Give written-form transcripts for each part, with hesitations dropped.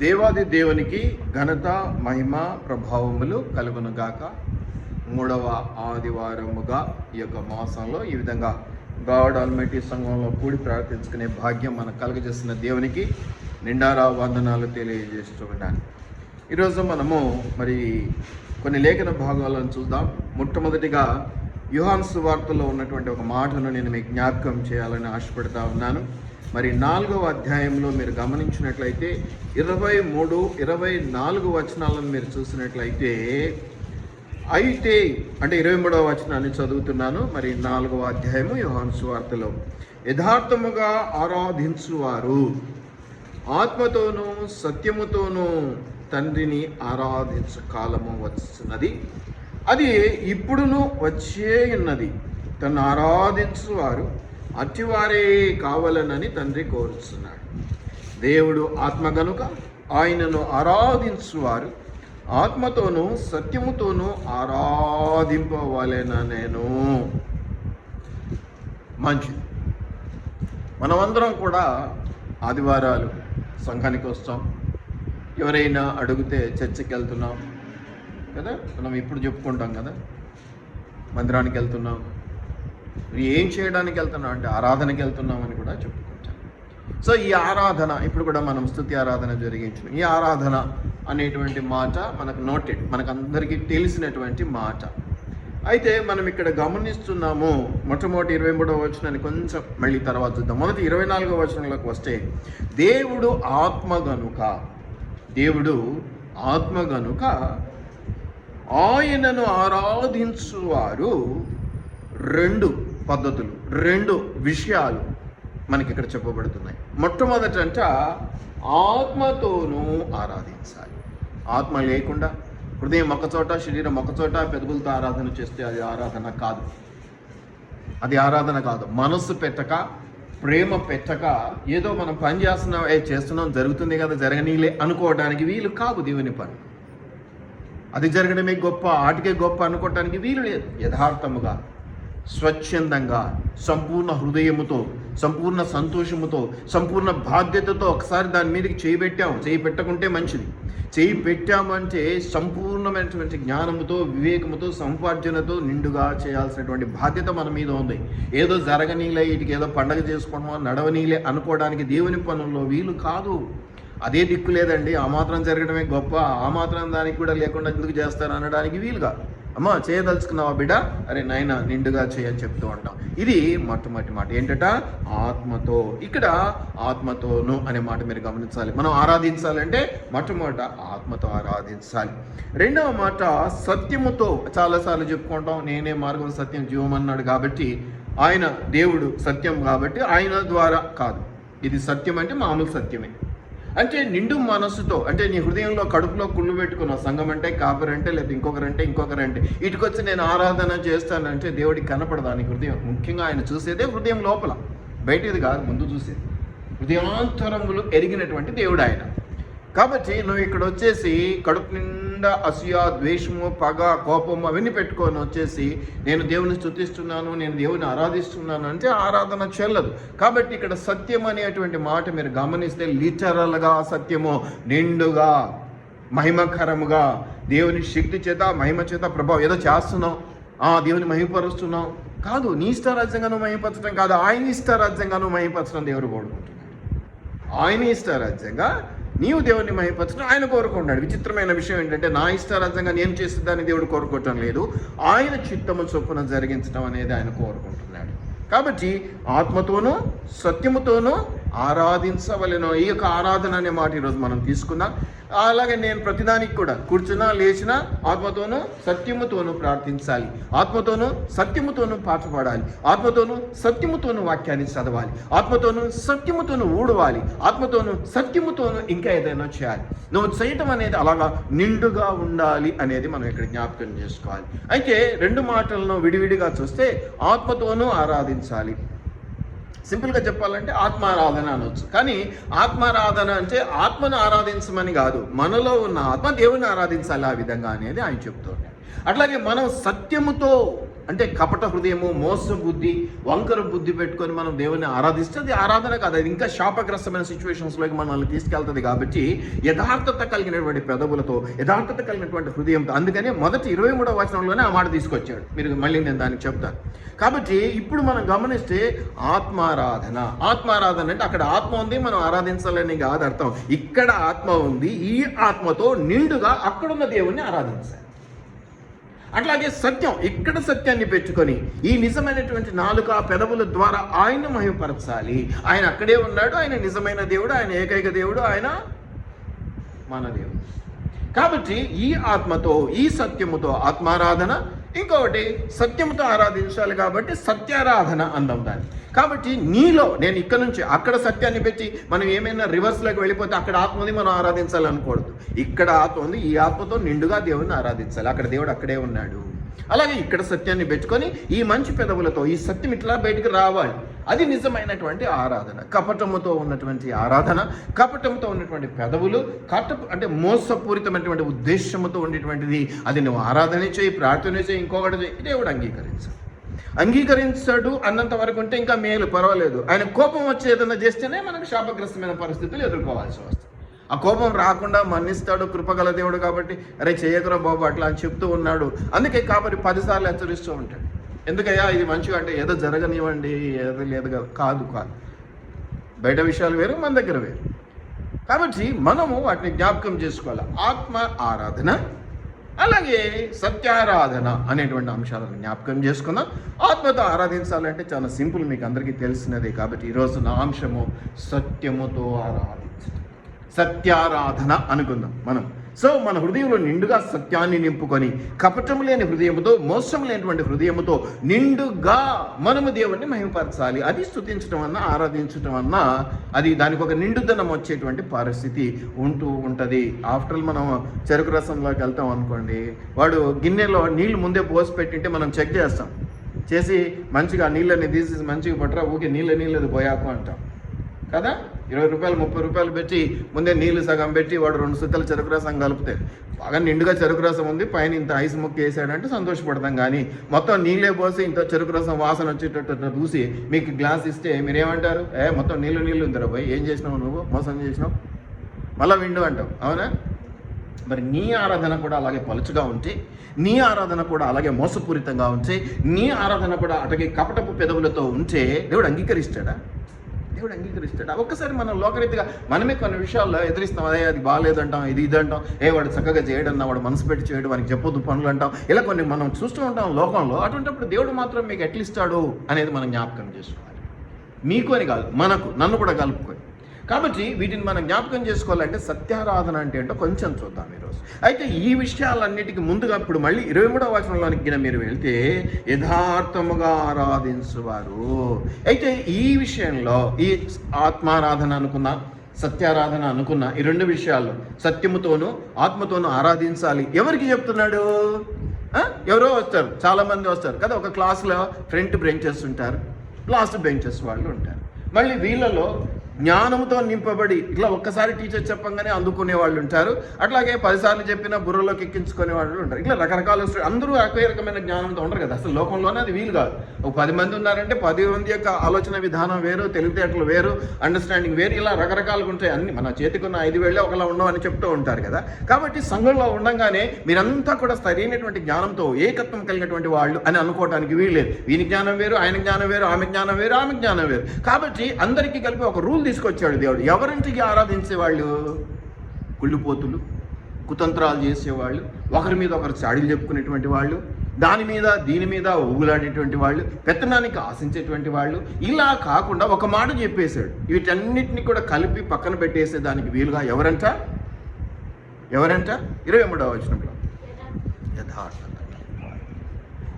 దేవాది దేవునికి ఘనత మహిమ ప్రభావములు కలుగునుగాక. 3వ ఆదివారముగా ఈ యొక్క మాసంలో ఈ విధంగా గాడ్ ఆల్మైటీ సంఘంలో కూడి ప్రార్థించుకునే భాగ్యం మనకు కలుగజేసిన దేవునికి నిండారా వందనాలు తెలియజేస్తూ ఉన్నాను. ఈరోజు మనము కొన్ని లేఖన భాగాలను చూద్దాం. మొట్టమొదటిగా యోహాను సువార్తలో ఉన్నటువంటి ఒక మాటను నేను మీకు జ్ఞాపకం చేయాలని ఆశపడుతూ ఉన్నాను. 4వ అధ్యాయంలో మీరు గమనించినట్లయితే 23, 24 వచనాలను మీరు చూసినట్లయితే అయితే అంటే 23వ వచనాన్ని చదువుతున్నాను. 4వ అధ్యాయము యోహాను సువార్తలో, యథార్థముగా ఆరాధించువారు ఆత్మతోనూ సత్యముతోనూ తండ్రిని ఆరాధించు కాలము వచ్చున్నది, అది ఇప్పుడును వచ్చే ఉన్నది. తను ఆరాధించువారు అట్టివారే కావాలనని తండ్రి కోరుచున్నాడు. దేవుడు ఆత్మ గనుక ఆయనను ఆరాధించువారు ఆత్మతోనూ సత్యముతోనూ ఆరాధింపవాలెనా నేను. మంచిది. మనమందరం కూడా ఆదివారాలు సంఘానికి వస్తాం. ఎవరైనా అడిగితే చర్చికి వెళ్తున్నాం కదా, మనం ఇప్పుడు చెప్పుకుంటాం కదా, మందిరానికి వెళ్తున్నాం. ఏం చేయడానికి వెళ్తున్నాం అంటే ఆరాధనకి వెళ్తున్నామని కూడా చెప్పుకుంటాం. సో ఈ ఆరాధన ఇప్పుడు కూడా మనం స్తుతి ఆరాధన జరిగించాం. ఈ ఆరాధన అనేటువంటి మాట మనకు నోటెడ్, మనకందరికీ తెలిసినటువంటి మాట. అయితే మనం ఇక్కడ గమనిస్తున్నాము, మొట్టమొదటి 23వ వచనాన్ని కొంచెం మళ్ళీ తర్వాత చూద్దాం. మొదటి 24వ వచనంలోకి వస్తే, దేవుడు ఆత్మ గనుక ఆయనను ఆరాధించువారు 2 పద్ధతులు, 2 విషయాలు మనకి ఇక్కడ చెప్పబడుతున్నాయి. మొట్టమొదటంట ఆత్మతోనూ ఆరాధించాలి. ఆత్మ లేకుండా హృదయం ఒకచోట, శరీరం ఒకచోట పెదవులతో ఆరాధన చేస్తే అది ఆరాధన కాదు. మనస్సు పెట్టక, ప్రేమ పెట్టక, ఏదో మనం పని చేస్తున్నాం జరుగుతుంది కదా జరగనీలే అనుకోవడానికి వీలు కాదు. దేవుని పని అది జరగడమే గొప్ప, ఆటికే గొప్ప అనుకోవటానికి వీలు లేదు. యథార్థముగా, స్వచ్ఛందంగా, సంపూర్ణ హృదయముతో, సంపూర్ణ సంతోషముతో, సంపూర్ణ బాధ్యతతో ఒకసారి దాని మీదకి చేయి పెట్టకుంటే మంచిది. చేయి పెట్టామంటే సంపూర్ణమైనటువంటి జ్ఞానముతో, వివేకముతో, సంపార్జనతో నిండుగా చేయాల్సినటువంటి బాధ్యత మన మీద ఉంది. ఏదో జరగనీలే, వీటికి ఏదో పండగ చేసుకోవడమో, నడవనీలే అనుకోవడానికి దేవుని పనుల్లో వీలు కాదు. అదే దిక్కు లేదండి, ఆ మాత్రం జరగడమే గొప్ప, ఆ మాత్రం దానికి కూడా లేకుండా ఎందుకు చేస్తారు అనడానికి వీలుగా. అమ్మా చేయదలుచుకున్నావా బిడ్డ, అరే నాయన నిండుగా చేయని చెప్తూ ఉంటాం. ఇది మొట్టమొదటి మాట ఏంటట, ఆత్మతో. ఇక్కడ ఆత్మతోను అనే మాట మీరు గమనించాలి. మనం ఆరాధించాలంటే మొట్టమొదట ఆత్మతో ఆరాధించాలి. 2వ మాట సత్యముతో. చాలాసార్లు చెప్పుకుంటాం, నేనే మార్గం సత్యం జీవం అన్నాడు కాబట్టి, ఆయన దేవుడు సత్యం కాబట్టి ఆయన ద్వారా కాదు. ఇది సత్యం అంటే మామూలు సత్యమే. అంటే నిండు మనస్సుతో, అంటే నీ హృదయంలో కడుపులో కుళ్ళు పెట్టుకున్నావు. సంఘం అంటే, కాపరంటే, లేదా ఇంకొకరంటే ఇటుకొచ్చి నేను ఆరాధన చేస్తానంటే దేవుడికి కనపడదా నీ హృదయం? ముఖ్యంగా ఆయన చూసేదే హృదయం లోపల, బయటది కాదు, ముందు చూసేది. హృదయాంతరములు ఎరిగినటువంటి దేవుడు ఆయన. కాబట్టి నువ్వు ఇక్కడ వచ్చేసి కడుపు నిండా అసూయ, ద్వేషము, పగ, కోపము అవన్నీ పెట్టుకొని వచ్చేసి నేను దేవుని స్తుతిస్తున్నాను, నేను దేవుని ఆరాధిస్తున్నాను అంటే ఆరాధన చెల్లదు. కాబట్టి ఇక్కడ సత్యం అనేటువంటి మాట మీరు గమనిస్తే లిటరల్గా సత్యము, నిండుగా, మహిమకరముగా, దేవుని శక్తి చేత, మహిమ చేత, ప్రభావం ఏదో చేస్తున్నావు, దేవుని మహిమపరుస్తున్నావు కాదు. నీ ఇష్టారాజ్యంగా నువ్వు మహిమపరచడం కాదు, ఆయన ఇష్టారాజ్యంగా నువ్వు మహిమపరచడం దేవుడు కోరుకుంటున్నాడు. ఆయన ఇష్టారాజ్యంగా నీవు దేవుడిని మహిమపరచడం ఆయన కోరుకుంటాడు. విచిత్రమైన విషయం ఏంటంటే, నా ఇష్టారాజ్యంగా నేను చేసేదాన్ని దేవుడు కోరుకోవటం లేదు, ఆయన చిత్తము చొప్పున జరిగించడం అనేది ఆయన కోరుకుంటున్నాడు. కాబట్టి ఆత్మతోనూ సత్యముతోనూ ఆరాధించవలెను. ఈ యొక్క ఆరాధన అనే మాట ఈరోజు మనం తీసుకుందాం. అలాగే నేను ప్రతిదానికి కూడా కూర్చున్నా లేచినా ఆత్మతోనూ సత్యముతోనూ ప్రార్థించాలి, ఆత్మతోనూ సత్యముతోనూ పాట పాడాలి, ఆత్మతోనూ సత్యముతోనూ వాక్యాన్ని చదవాలి, ఆత్మతోనూ సత్యముతోనూ ఊడవాలి, ఆత్మతోనూ సత్యముతోనూ ఇంకా ఏదైనా చేయాలి. నువ్వు చేయటం అనేది అలాగా నిండుగా ఉండాలి అనేది మనం ఇక్కడ జ్ఞాపకం చేసుకోవాలి. అయితే 2 మాటలను విడివిడిగా చూస్తే ఆత్మతోనూ ఆరాధించాలి. సింపుల్గా చెప్పాలంటే ఆత్మారాధన అనొచ్చు. కానీ ఆత్మారాధన అంటే ఆత్మను ఆరాధించమని కాదు, మనలో ఉన్న ఆత్మ దేవుని ఆరాధించాలి ఆ విధంగా అనేది ఆయన చెప్తున్నాడు. అట్లాగే మనం సత్యముతో అంటే కపట హృదయము, మోస బుద్ధి, వంకర బుద్ధి పెట్టుకొని మనం దేవుని ఆరాధిస్తే అది ఆరాధన కాదు, అది ఇంకా శాపగ్రస్తమైన సిచ్యువేషన్స్లోకి మనల్ని తీసుకెళ్తుంది. కాబట్టి యథార్థత కలిగినటువంటి పెదవులతో, యథార్థత కలిగినటువంటి హృదయంతో, అందుకని మొదటి 23వ వచనంలోనే ఆ మాట తీసుకొచ్చాడు. మీరు మళ్ళీ నేను దానికి చెప్తాను. కాబట్టి ఇప్పుడు మనం గమనిస్తే ఆత్మారాధన అంటే అక్కడ ఆత్మ ఉంది, మనం ఆరాధించాలని కాదు అర్థం. ఇక్కడ ఆత్మ ఉంది, ఈ ఆత్మతో నిండుగా అక్కడున్న దేవుణ్ణి ఆరాధించాలి. అట్లాగే సత్యం, ఇక్కడ సత్యాన్ని పెట్టుకొని ఈ నిజమైనటువంటి నాలుక పెదవుల ద్వారా ఆయన మహిమపరచాలి. ఆయన అక్కడే ఉన్నాడు, ఆయన నిజమైన దేవుడు, ఆయన ఏకైక దేవుడు, ఆయన మన దేవుడు. కాబట్టి ఈ ఆత్మతో, ఈ సత్యముతో ఆత్మారాధన, ఇంకొకటి సత్యముతో ఆరాధించాలి కాబట్టి సత్యారాధన అందాం దాన్ని. కాబట్టి నీలో, నేను ఇక్కడ నుంచి అక్కడ సత్యాన్ని పెట్టి మనం ఏమైనా రివర్స్లోకి వెళ్ళిపోతే అక్కడ ఆత్మ ఉంది మనం ఆరాధించాలి అనకూడదు. ఇక్కడ ఆత్మ ఉంది, ఈ ఆత్మతో నిండుగా దేవుడిని ఆరాధించాలి. అక్కడ దేవుడు అక్కడే ఉన్నాడు. అలాగే ఇక్కడ సత్యాన్ని పెట్టుకొని ఈ మంచి పెదవులతో ఈ సత్యం ఇట్లా బయటకు రావాలి. అది నిజమైనటువంటి ఆరాధన. కపటముతో ఉన్నటువంటి ఆరాధన, కపటముతో ఉన్నటువంటి పెదవులు, అంటే మోసపూరితమైనటువంటి ఉద్దేశముతో ఉండేటువంటిది, అది నువ్వు ఆరాధన చేయి, ప్రార్థన చేయి, ఇంకొకటి చేయి, దేవుడు అంగీకరించాడు అన్నంత వరకు ఉంటే ఇంకా మేలు, పర్వాలేదు. ఆయన కోపం వచ్చి ఏదైనా చేస్తేనే మనకు శాపగ్రస్తమైన పరిస్థితులు ఎదుర్కోవాల్సి వస్తుంది. ఆ కోపం రాకుండా మన్నిస్తాడు, కృపగల దేవుడు. కాబట్టి అరే చేయకురా బాబు అట్లా అని చెప్తూ ఉన్నాడు. అందుకే కాబట్టి 10 సార్లు హెచ్చరిస్తూ ఉంటాడు. ఎందుకయ్యా ఇది మంచిగా అంటే ఏదో జరగనివ్వండి, ఏదో లేదు కాదు. బయట విషయాలు వేరు, మన దగ్గర వేరు. కాబట్టి మనము వాటిని జ్ఞాపకం చేసుకోవాలి. ఆత్మ ఆరాధన, అలాగే సత్యారాధన అనేటువంటి అంశాలను జ్ఞాపకం చేసుకుందాం. ఆత్మతో ఆరాధించాలంటే చాలా సింపుల్, మీకు అందరికీ తెలిసినదే. కాబట్టి ఈరోజు నా అంశము సత్యముతో ఆరాధించడం, సత్యారాధన అనుకుందాం మనం. సో మన హృదయంలో నిండుగా సత్యాన్ని నింపుకొని, కపటం లేని హృదయముతో, మోసం లేనటువంటి హృదయముతో నిండుగా మనము దేవుణ్ణి మహిమపరచాలి. అది స్తుతించడం అన్నా, ఆరాధించడం అన్నా, అది దానికి ఒక నిండుదనం వచ్చేటువంటి పరిస్థితి ఉంటుంది. ఆఫ్టర్ ఆల్ మనం చెరుకు రసంలోకి వెళ్తాం అనుకోండి, వాడు గిన్నెలో నీళ్లు ముందే పోసి పెట్టింటే మనం చెక్ చేస్తాం. చేసి మంచిగా నీళ్ళని తీసి మంచిగా పట్టరా, ఊకే నీళ్ళు పోయాకు అంటాం కదా. 20 రూపాయలు 30 రూపాయలు పెట్టి ముందే నీళ్లు సగం పెట్టి వాడు 2 సుత్తలు చెరుకు రసం కలిపితే బాగా నిండుగా చెరుకు రసం ఉంది, పైన ఇంత ఐస్ ముక్క వేసాడంటే సంతోషపడతాం. కానీ మొత్తం నీళ్ళే పోసి ఇంత చెరుకు రసం వాసన వచ్చేటట్టు చూసి మీకు గ్లాస్ ఇస్తే మీరేమంటారు? మొత్తం నీళ్ళు ఉందిరా పోయి, ఏం చేసినావు నువ్వు, మోసం చేసినావు, మళ్ళీ విండు అంటావు, అవునా? మరి నీ ఆరాధన కూడా అలాగే పలుచుగా ఉంటే, నీ ఆరాధన కూడా అలాగే మోసపూరితంగా ఉంటే, నీ ఆరాధన కూడా అటగే కపటపు పెదవులతో ఉంటే దేవుడు అంగీకరిస్తాడా? ఒక్కసారి మనం లోకరీతిగా మనమే కొన్ని విషయాల్లో ఎదిరిస్తాం. అది బాగాలేదంటాం, ఇది అంటాం, వాడు చక్కగా చేయడన్నా, వాడు మనసు పెట్టి చేయడం, వానికి చెప్పొద్దు పనులు అంటాం. ఇలా కొన్ని మనం చూస్తూ ఉంటాం లోకంలో. అటువంటిప్పుడు దేవుడు మాత్రం మీకు ఎట్లా ఇస్తాడు అనేది మనం జ్ఞాపకం చేసుకోవాలి. మీకు అని కాదు, నన్ను కూడా కలుపుకొని. కాబట్టి వీటిని మనం జ్ఞాపకం చేసుకోవాలంటే సత్యారాధన అంటే ఏంటో కొంచెం చూద్దాం ఈరోజు. అయితే ఈ విషయాలన్నిటికీ ముందుగా ఇప్పుడు మళ్ళీ 23వ వచనంలోనికి మీరు వెళ్తే, యథార్థముగా ఆరాధించువారు. అయితే ఈ విషయంలో ఈ ఆత్మారాధన అనుకున్న, సత్యారాధన అనుకున్న ఈ 2 విషయాల్లో సత్యముతోనూ ఆత్మతోనూ ఆరాధించాలి. ఎవరికి చెప్తున్నాడు? ఎవరో వస్తారు, చాలామంది వస్తారు కదా. ఒక క్లాస్లో ఫ్రంట్ బెంచెస్ ఉంటారు, లాస్ట్ బెంచెస్ వాళ్ళు ఉంటారు. మళ్ళీ వీళ్ళలో జ్ఞానంతో నింపబడి ఇట్లా ఒక్కసారి టీచర్ చెప్పంగానే అందుకునే వాళ్ళు ఉంటారు. అట్లాగే 10 సార్లు చెప్పినా బుర్రలోకి ఎక్కించుకునే వాళ్ళు ఉంటారు. ఇట్లా రకరకాల అందరూ ఒకే రకమైన జ్ఞానంతో ఉండరు కదా. అసలు లోకంలోనే అది వీలు కాదు. ఒక 10 మంది ఉన్నారంటే 10 మంది యొక్క ఆలోచన విధానం వేరు, తెలివితేటలు వేరు, అండర్స్టాండింగ్ వేరు, ఇలా రకరకాలుగా ఉంటాయి. అన్ని మన చేతికున్న 5 వేళ్ళే ఒకలా ఉండవని చెప్తూ ఉంటారు కదా. కాబట్టి సంఘంలో ఉండగానే మీరంతా కూడా సరైనటువంటి జ్ఞానంతో ఏకత్వం కలిగినటువంటి వాళ్ళు అని అనుకోవడానికి వీల్లేదు. వీని జ్ఞానం వేరు, ఆయన జ్ఞానం వేరు, ఆమె జ్ఞానం వేరు, ఆమె జ్ఞానం వేరు. కాబట్టి అందరికీ కలిపి ఒక రూల్ తీసుకొచ్చాడు దేవుడు. ఎవరింటికి ఆరాధించేవాళ్ళు? కుళ్ళిపోతులు, కుతంత్రాలు చేసేవాళ్ళు, ఒకరి మీద ఒకరు చాడీలు చెప్పుకునేటువంటి వాళ్ళు, దాని మీద దీని మీద ఊగులాడేటువంటి వాళ్ళు, పెత్తనానికి ఆశించేటువంటి వాళ్ళు. ఇలా కాకుండా ఒక మాట చెప్పేశాడు. వీటన్నిటిని కూడా కలిపి పక్కన పెట్టేసేదానికి వీలుగా ఎవరంట 23వ వచనంలో యథార్థత.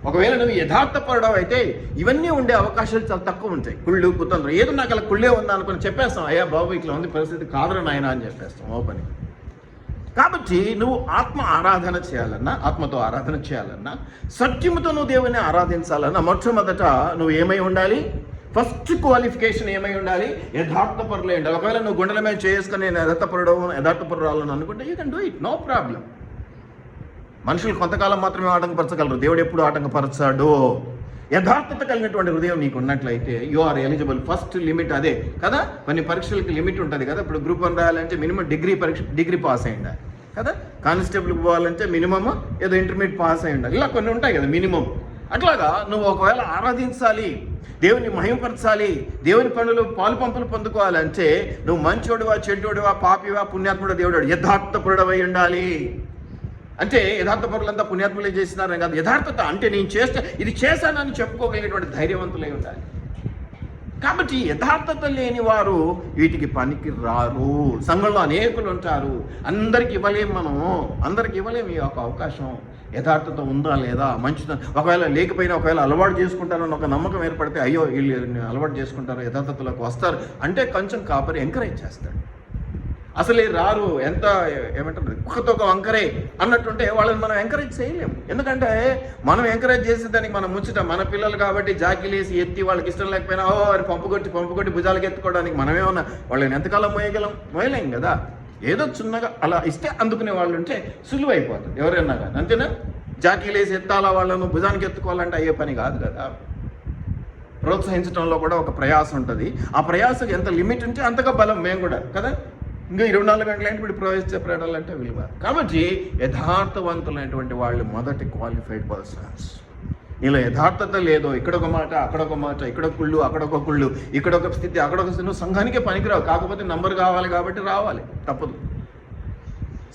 ఒకవేళ నువ్వు యథార్థపడవు అయితే ఇవన్నీ ఉండే అవకాశాలు చాలా తక్కువ ఉంటాయి. కుళ్ళు, కుతంత్రం, ఏదో నాకు అలా కుళ్ళే ఉందా అనుకుని చెప్పేస్తాం. అయ్యా బాబు ఇట్లా ఉంది పరిస్థితి, కాదురా నాయన అని చెప్పేస్తాం ఓపెన్. కాబట్టి నువ్వు ఆత్మతో ఆరాధన చేయాలన్నా, సత్యముతో నువ్వు దేవుని ఆరాధించాలన్నా మొట్టమొదట నువ్వు ఏమై ఉండాలి? ఫస్ట్ క్వాలిఫికేషన్ ఏమై ఉండాలి? యథార్థపరులే ఉండాలి. ఒకవేళ నువ్వు గుండెల మీద చేసుకుని నేను యథార్థపరురాలను అనుకుంటే you can do it, no problem. మనుషులు కొంతకాలం మాత్రమే ఆటంకపరచగలరు, దేవుడు ఎప్పుడు ఆటంకపరచాడు. యథార్థత కలిగినటువంటి హృదయం నీకు ఉన్నట్లయితే you are eligible. First limit అదే కదా, కొన్ని పరీక్షలకి లిమిట్ ఉంటుంది కదా. ఇప్పుడు గ్రూప్ 1 రాయాలంటే మినిమం డిగ్రీ పాస్ అయి ఉండాలి కదా. కానిస్టేబుల్కి పోవాలంటే మినిమమ్ ఏదో ఇంటర్మీడియట్ పాస్ అయి ఉండాలి. ఇలా కొన్ని ఉంటాయి కదా మినిమం. అట్లాగా నువ్వు ఒకవేళ ఆరాధించాలి, దేవుని మహిమపరచాలి, దేవుని పనులు పాలు పంపులు పొందుకోవాలంటే నువ్వు మంచోడువా, చెడ్డోడువా, పాపివా, పుణ్యాత్ముడు, దేవుడు యథార్థపరుడవై ఉండాలి. అంటే యథార్థ పరులంతా పుణ్యాత్ములే చేసినారని కాదు. యథార్థత అంటే నేను ఇది చేశానని చెప్పుకోగలిగినటువంటి ధైర్యవంతులై ఉండాలి. కాబట్టి యథార్థత లేని వారు వీటికి పనికి రారు. సంఘంలో అనేకులు ఉంటారు, అందరికి ఇవ్వలేము ఈ యొక్క అవకాశం. యథార్థత ఉందా లేదా, మంచిదా, ఒకవేళ లేకపోయినా ఒకవేళ అలవాటు చేసుకుంటారని ఒక నమ్మకం ఏర్పడితే అయ్యో వీళ్ళు అలవాటు చేసుకుంటారు, యథార్థతలోకి వస్తారు అంటే కొంచెం కాపరి ఎంకరేజ్ చేస్తాడు. అసలే రారు, ఎంత ఏమంటారు ఒక్కతో ఒక వంకరే అన్నట్టుంటే వాళ్ళని మనం ఎంకరేజ్ చేయలేము. ఎందుకంటే మనం ఎంకరేజ్ చేసేదానికి మనం ముచ్చట మన పిల్లలు కాబట్టి జాకీలేసి ఎత్తి వాళ్ళకి ఇష్టం లేకపోయినా అని పంపుకొట్టి భుజాలకు ఎత్తుకోవడానికి మనమేమన్నా వాళ్ళని ఎంతకాలం మోయలేం కదా. ఏదో చిన్నగా అలా ఇస్తే అందుకునే వాళ్ళు ఉంటే సులువు అయిపోతుంది ఎవరైనా కానీ, అంతేనా. జాకీలేసి ఎత్తాలా వాళ్ళను భుజానికి ఎత్తుకోవాలంటే అయ్యే పని కాదు కదా. ప్రోత్సహించడంలో కూడా ఒక ప్రయాసం ఉంటుంది. ఆ ప్రయాసం ఎంత లిమిట్ ఉంటే అంతగా బలం మేము కూడా కదా. ఇంకా 24 గంటలంటే ఇప్పుడు ప్రవేశించాలంటే విలువ. కాబట్టి యథార్థవంతులైనటువంటి వాళ్ళు మొదటి క్వాలిఫైడ్ పర్సన్స్. నీలో యథార్థత లేదో ఇక్కడొక మాట అక్కడొక మాట, ఇక్కడొక కుళ్ళు అక్కడొక కుళ్ళు, ఇక్కడొక స్థితి అక్కడొక స్థితి, నువ్వు సంఘానికే పనికిరావు. కాకపోతే నంబర్ కావాలి కాబట్టి రావాలి, తప్పదు.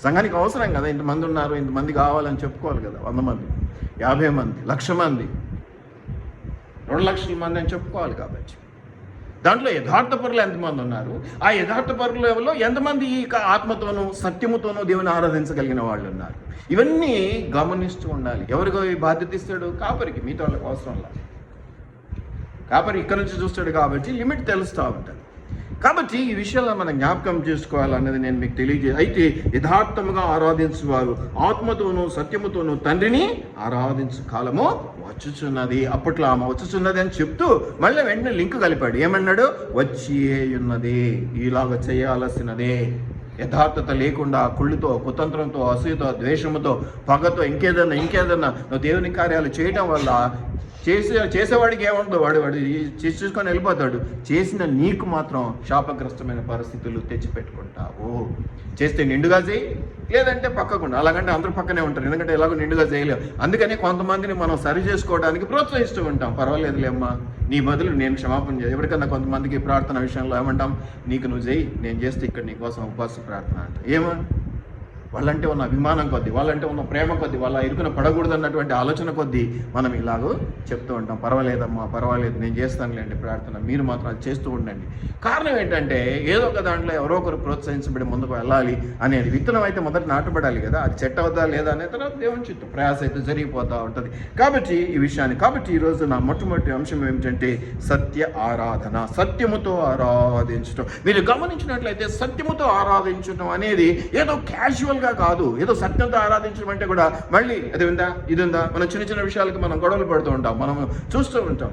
సంఘానికి అవసరం కదా, ఇంతమంది ఉన్నారు, ఇంతమంది కావాలని చెప్పుకోవాలి కదా. 100 మంది, 50 మంది, 1,00,000 మంది, 2 లక్షల మంది అని చెప్పుకోవాలి. కాబట్టి దాంట్లో యథార్థపరులు ఎంతమంది ఉన్నారు, ఆ యథార్థపరులలో ఎంతమంది ఈ ఆత్మతోనూ సత్యముతోనూ దేవుని ఆరాధించగలిగిన వాళ్ళు ఉన్నారు, ఇవన్నీ గమనిస్తూ ఉండాలి. ఎవరికో ఈ బాధ్యత ఇస్తాడు? కాపరికి. మిగతా వాళ్ళకి అవసరం లేదు. కాపరి ఇక్కడ నుంచి చూస్తాడు కాబట్టి లిమిట్ తెలుస్తూ ఉంటుంది. కాబట్టి ఈ విషయాల్లో మనం జ్ఞాపకం చేసుకోవాలన్నది నేను మీకు అయితే యథార్థముగా ఆరాధించువారు ఆత్మతోనూ సత్యముతోనూ తండ్రిని ఆరాధించు కాలము వచ్చుచున్నది. అప్పట్లో ఆమె వచ్చుచున్నది అని చెప్తూ మళ్ళీ వెంటనే లింక్ కలిపాడు. ఏమన్నాడు? వచ్చియే ఉన్నది, ఇలాగ చేయాల్సినదే. యథార్థత లేకుండా కుళ్ళుతో, కుతంత్రంతో, అసూయతో, ద్వేషముతో, పగతో, ఇంకేదన్నా నువ్వు దేవుని కార్యాలు చేయటం వల్ల చేసేవాడికి ఏముండదు, వాడు చూసుకొని వెళ్ళిపోతాడు. చేసిన నీకు మాత్రం శాపగ్రస్తమైన పరిస్థితులు తెచ్చిపెట్టుకుంటావు. చేస్తే నిండుగా చేయి, లేదంటే పక్కకుండా. అలాగంటే అందరూ పక్కనే ఉంటారు, ఎందుకంటే ఎలాగో నిండుగా చేయలేము. అందుకని కొంతమందిని మనం సరి చేసుకోవడానికి ప్రోత్సహిస్తూ ఉంటాం. పర్వాలేదులేమ్మా, నీ బదులు నేను క్షమాపణ చేయ. ఎవరికన్నా కొంతమందికి ప్రార్థన విషయంలో ఏమంటాం, నీకు నువ్వు చేయి, నేను చేస్తే ఇక్కడ నీకోసం ఉపవాస ప్రార్థన అంట. ఏమో వాళ్ళంటే ఉన్న అభిమానం కొద్దీ, వాళ్ళంటే ఉన్న ప్రేమ కొద్దీ, వాళ్ళ ఇరుకున పడకూడదు అన్నటువంటి ఆలోచన కొద్దీ మనం ఇలాగూ చెప్తూ ఉంటాం. పర్వాలేదమ్మా, పర్వాలేదు, నేను చేస్తానులేండి ప్రార్థన, మీరు మాత్రం అది చేస్తూ ఉండండి. కారణం ఏంటంటే ఏదో ఒక దాంట్లో ఎవరో ఒకరు ప్రోత్సహించబడి ముందుకు వెళ్ళాలి అనేది. విత్తనం అయితే మొదట నాటబడాలి కదా, అది చెట్టు అవుతా లేదా అనే తర్వాత దేవుని చిత్తం, ప్రయాస అయితే జరిగిపోతూ ఉంటుంది. కాబట్టి ఈరోజు నా మొట్టమొదటి అంశం ఏమిటంటే సత్య ఆరాధన, సత్యముతో ఆరాధించడం. మీరు గమనించినట్లయితే సత్యముతో ఆరాధించడం అనేది ఏదో క్యాజువల్ కాదు. ఏదో సత్యంతో ఆరాధించడం అంటే కూడా మళ్ళీ అది ఉందా ఇది ఉందా, మనం చిన్న విషయాలకి మనం గొడవలు పడుతూ ఉంటాం, మనం చూస్తూ ఉంటాం.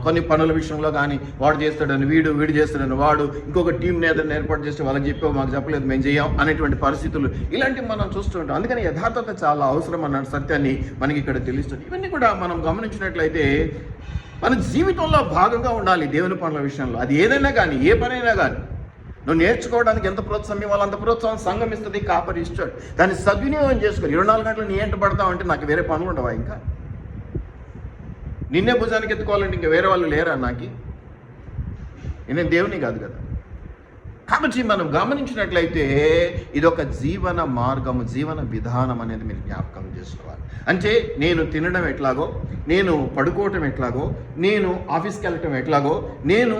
కొన్ని పనుల విషయంలో కానీ వాడు చేస్తాడని వీడు చేస్తాడని వాడు, ఇంకొక టీంని ఏదైనా ఏర్పాటు చేస్తే వాళ్ళకి చెప్పావు, మాకు చెప్పలేదు, మేము చేయం అనేటువంటి పరిస్థితులు, ఇలాంటివి మనం చూస్తూ ఉంటాం. అందుకని యథార్థత చాలా అవసరం అన్న సత్యాన్ని మనకి ఇక్కడ తెలుస్తుంది. ఇవన్నీ కూడా మనం గమనించినట్లయితే మన జీవితంలో భాగంగా ఉండాలి దేవుని పనుల విషయంలో. అది ఏదైనా కానీ, ఏ పనైనా కానీ నువ్వు నేర్చుకోవడానికి ఎంత ప్రోత్సాహం ఇవ్వాలి అంత ప్రోత్సాహం సంఘం ఇస్తుంది, కాపరి ఇస్తాడు. దాన్ని సద్వినియోగం చేసుకొని 24 గంటలు నీ ఎంట పడతావు అంటే నాకు వేరే పనులు ఉండవా? ఇంకా నిన్నే భుజానికి ఎత్తుకోవాలంటే ఇంకా వేరే వాళ్ళు లేరా? నేను దేవుని కాదు కదా. కాబట్టి మనం గమనించినట్లయితే ఇదొక జీవన మార్గము, జీవన విధానం అనేది మీరు జ్ఞాపకం చేసుకోవాలి. అంటే నేను తినడం ఎట్లాగో, నేను పడుకోవటం ఎట్లాగో, నేను ఆఫీస్కి వెళ్ళటం ఎట్లాగో, నేను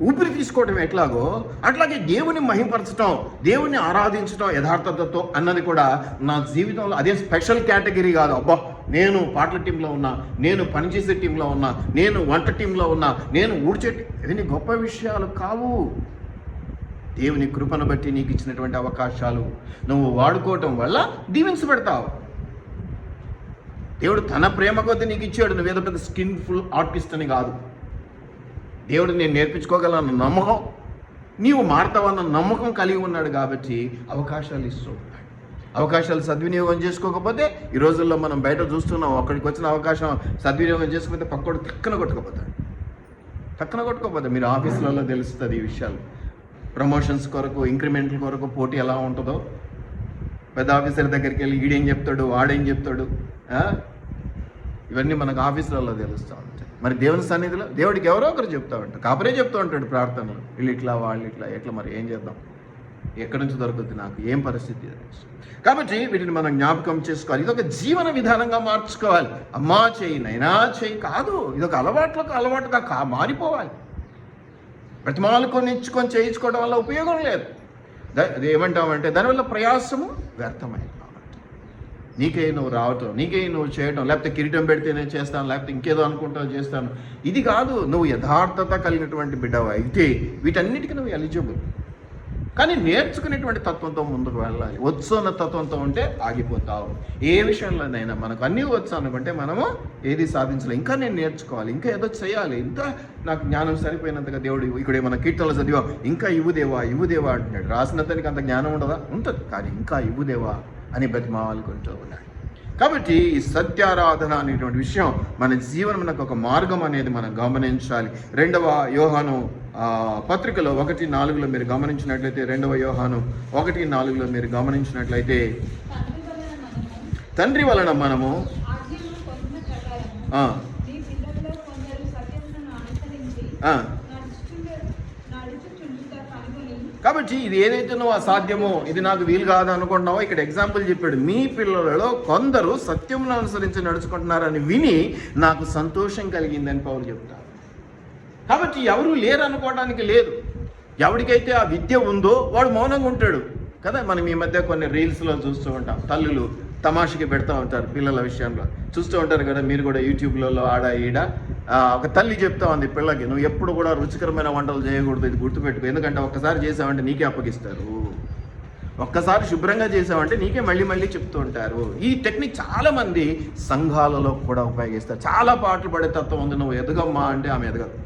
ఊపిరి తీసుకోవడం ఎట్లాగో, అట్లాగే దేవుని మహిమపరచడం, దేవుని ఆరాధించడం యథార్థతతో అన్నది కూడా నా జీవితంలో అదే స్పెషల్ కేటగిరీ కాదు. అబ్బా నేను పాటల టీంలో ఉన్నా, నేను పనిచేసే టీంలో ఉన్నా, నేను వంట టీంలో ఉన్నా, నేను ఊడ్చే, ఇవన్నీ గొప్ప విషయాలు కావు. దేవుని కృపను బట్టి నీకు ఇచ్చినటువంటి అవకాశాలు నువ్వు వాడుకోవటం వల్ల దీవించబడతావు. దేవుడు తన ప్రేమ కొద్దీ నీకు ఇచ్చాడు. నువ్వేదో పెద్ద స్కిన్ఫుల్ ఆర్టిస్ట్ అని కాదు. దేవుడు నేను నేర్పించుకోగలన్న నమ్మకం, నీవు మారుతావన్న నమ్మకం కలిగి ఉన్నాడు కాబట్టి అవకాశాలు ఇస్తూ ఉన్నాడు. అవకాశాలు సద్వినియోగం చేసుకోకపోతే ఈ రోజుల్లో మనం బయట చూస్తున్నాం, అక్కడికి వచ్చిన అవకాశం సద్వినియోగం చేసుకోకపోతే పక్కోడు టక్కన కొట్టుకోపోతాడు. మీరు ఆఫీసులలో తెలుస్తుంది ఈ విషయాలు. ప్రమోషన్స్ కొరకు, ఇంక్రిమెంట్ల కొరకు పోటీ ఎలా ఉంటుందో, పెద్ద ఆఫీసర్ దగ్గరికి వెళ్ళి ఈడేం చెప్తాడు, వాడేం చెప్తాడు, ఇవన్నీ మనకు ఆఫీసులలో తెలుస్తూ ఉంటాయి. మరి దేవుని సన్నిధిలో దేవుడికి ఎవరో ఒకరు చెప్తూ ఉంటారు, కాపరే చెప్తూ ఉంటాడు ప్రార్థనలు, వీళ్ళు ఇట్లా వాళ్ళు ఇట్లా ఎట్లా, మరి ఏం చేద్దాం, ఎక్కడి నుంచి దొరుకుతుంది, నాకు ఏం పరిస్థితి. కాబట్టి వీటిని మనం జ్ఞాపకం చేసుకోవాలి. ఇదొక జీవన విధానంగా మార్చుకోవాలి. అమ్మా చెయ్యి, నైనా చెయ్యి కాదు, ఇదొక అలవాటుగా మారిపోవాలి. ప్రతిమాలుకొని ఇచ్చుకొని చేయించుకోవడం వల్ల ఉపయోగం లేదు. అది ఏమంటామంటే దానివల్ల ప్రయాసము వ్యర్థమైంది. కాబట్టి నీకే నువ్వు రావటం, నీకే నువ్వు చేయటం, లేకపోతే కిరీటం పెడితే నేను చేస్తాను, లేకపోతే ఇంకేదో అనుకుంటావు చేస్తాను, ఇది కాదు. నువ్వు యథార్థత కలిగినటువంటి బిడ్డవు అయితే వీటన్నిటికీ నువ్వు ఎలిజిబుల్. కానీ నేర్చుకునేటువంటి తత్వంతో ముందుకు వెళ్ళాలి. వచ్చు అన్న తత్వంతో ఉంటే ఆగిపోతావు. ఏ విషయంలోనైనా మనకు అన్నీ వచ్చు అనుకుంటే మనము ఏది సాధించలేదు. ఇంకా నేను నేర్చుకోవాలి, ఇంకా ఏదో చేయాలి, ఇంకా నాకు జ్ఞానం సరిపోయినంతగా దేవుడు ఇక్కడ మన కీర్తనలు చదివా, ఇంకా ఇవ్వుదేవా అంటున్నాడు. రాసినంతనికి అంత జ్ఞానం ఉండదా? ఉంటుంది, కానీ ఇంకా ఇవ్వుదేవా అని బతిమాలుకుంటూ ఉన్నాడు. కాబట్టి ఈ సత్యారాధన అనేటువంటి విషయం మన జీవనమునకు ఒక మార్గం అనేది మనం గమనించాలి. 2వ యోహాను పత్రికలో 1:4 మీరు గమనించినట్లయితే, 2వ యోహాను 1:4 మీరు గమనించినట్లయితే, తండ్రి వలన మనము కాబట్టి ఇది ఏదైతే నువ్వు అసాధ్యమో, ఇది నాకు వీలు కాదు అనుకుంటున్నావో, ఇక్కడ ఎగ్జాంపుల్ చెప్పాడు. మీ పిల్లలలో కొందరు సత్యమును అనుసరించి నడుచుకుంటున్నారని విని నాకు సంతోషం కలిగిందని పౌలు చెప్తారు. కాబట్టి ఎవరు లేరు అనుకోవడానికి లేదు. ఎవరికైతే ఆ విద్య ఉందో వాడు మౌనంగా ఉంటాడు కదా. మనం ఈ మధ్య కొన్ని రీల్స్లో చూస్తూ ఉంటాం, తల్లులు తమాషకి పెడతా ఉంటారు పిల్లల విషయంలో, చూస్తూ ఉంటారు కదా మీరు కూడా యూట్యూబ్లలో ఆడ ఈడ. ఒక తల్లి చెప్తా ఉంది పిల్లకి, నువ్వు ఎప్పుడు కూడా రుచికరమైన వంటలు చేయకూడదు, ఇది గుర్తుపెట్టుకో, ఎందుకంటే ఒక్కసారి చేసావంటే నీకే అప్పగిస్తారు, ఒక్కసారి శుభ్రంగా చేసావంటే నీకే మళ్ళీ చెప్తూ ఉంటారు. ఈ టెక్నిక్ చాలా మంది సంఘాలలో కూడా ఉపయోగిస్తారు. చాలా పాటలు పడే తత్వం ఉంది, నువ్వు ఎదగమ్మా అంటే ఆమె ఎదగదు.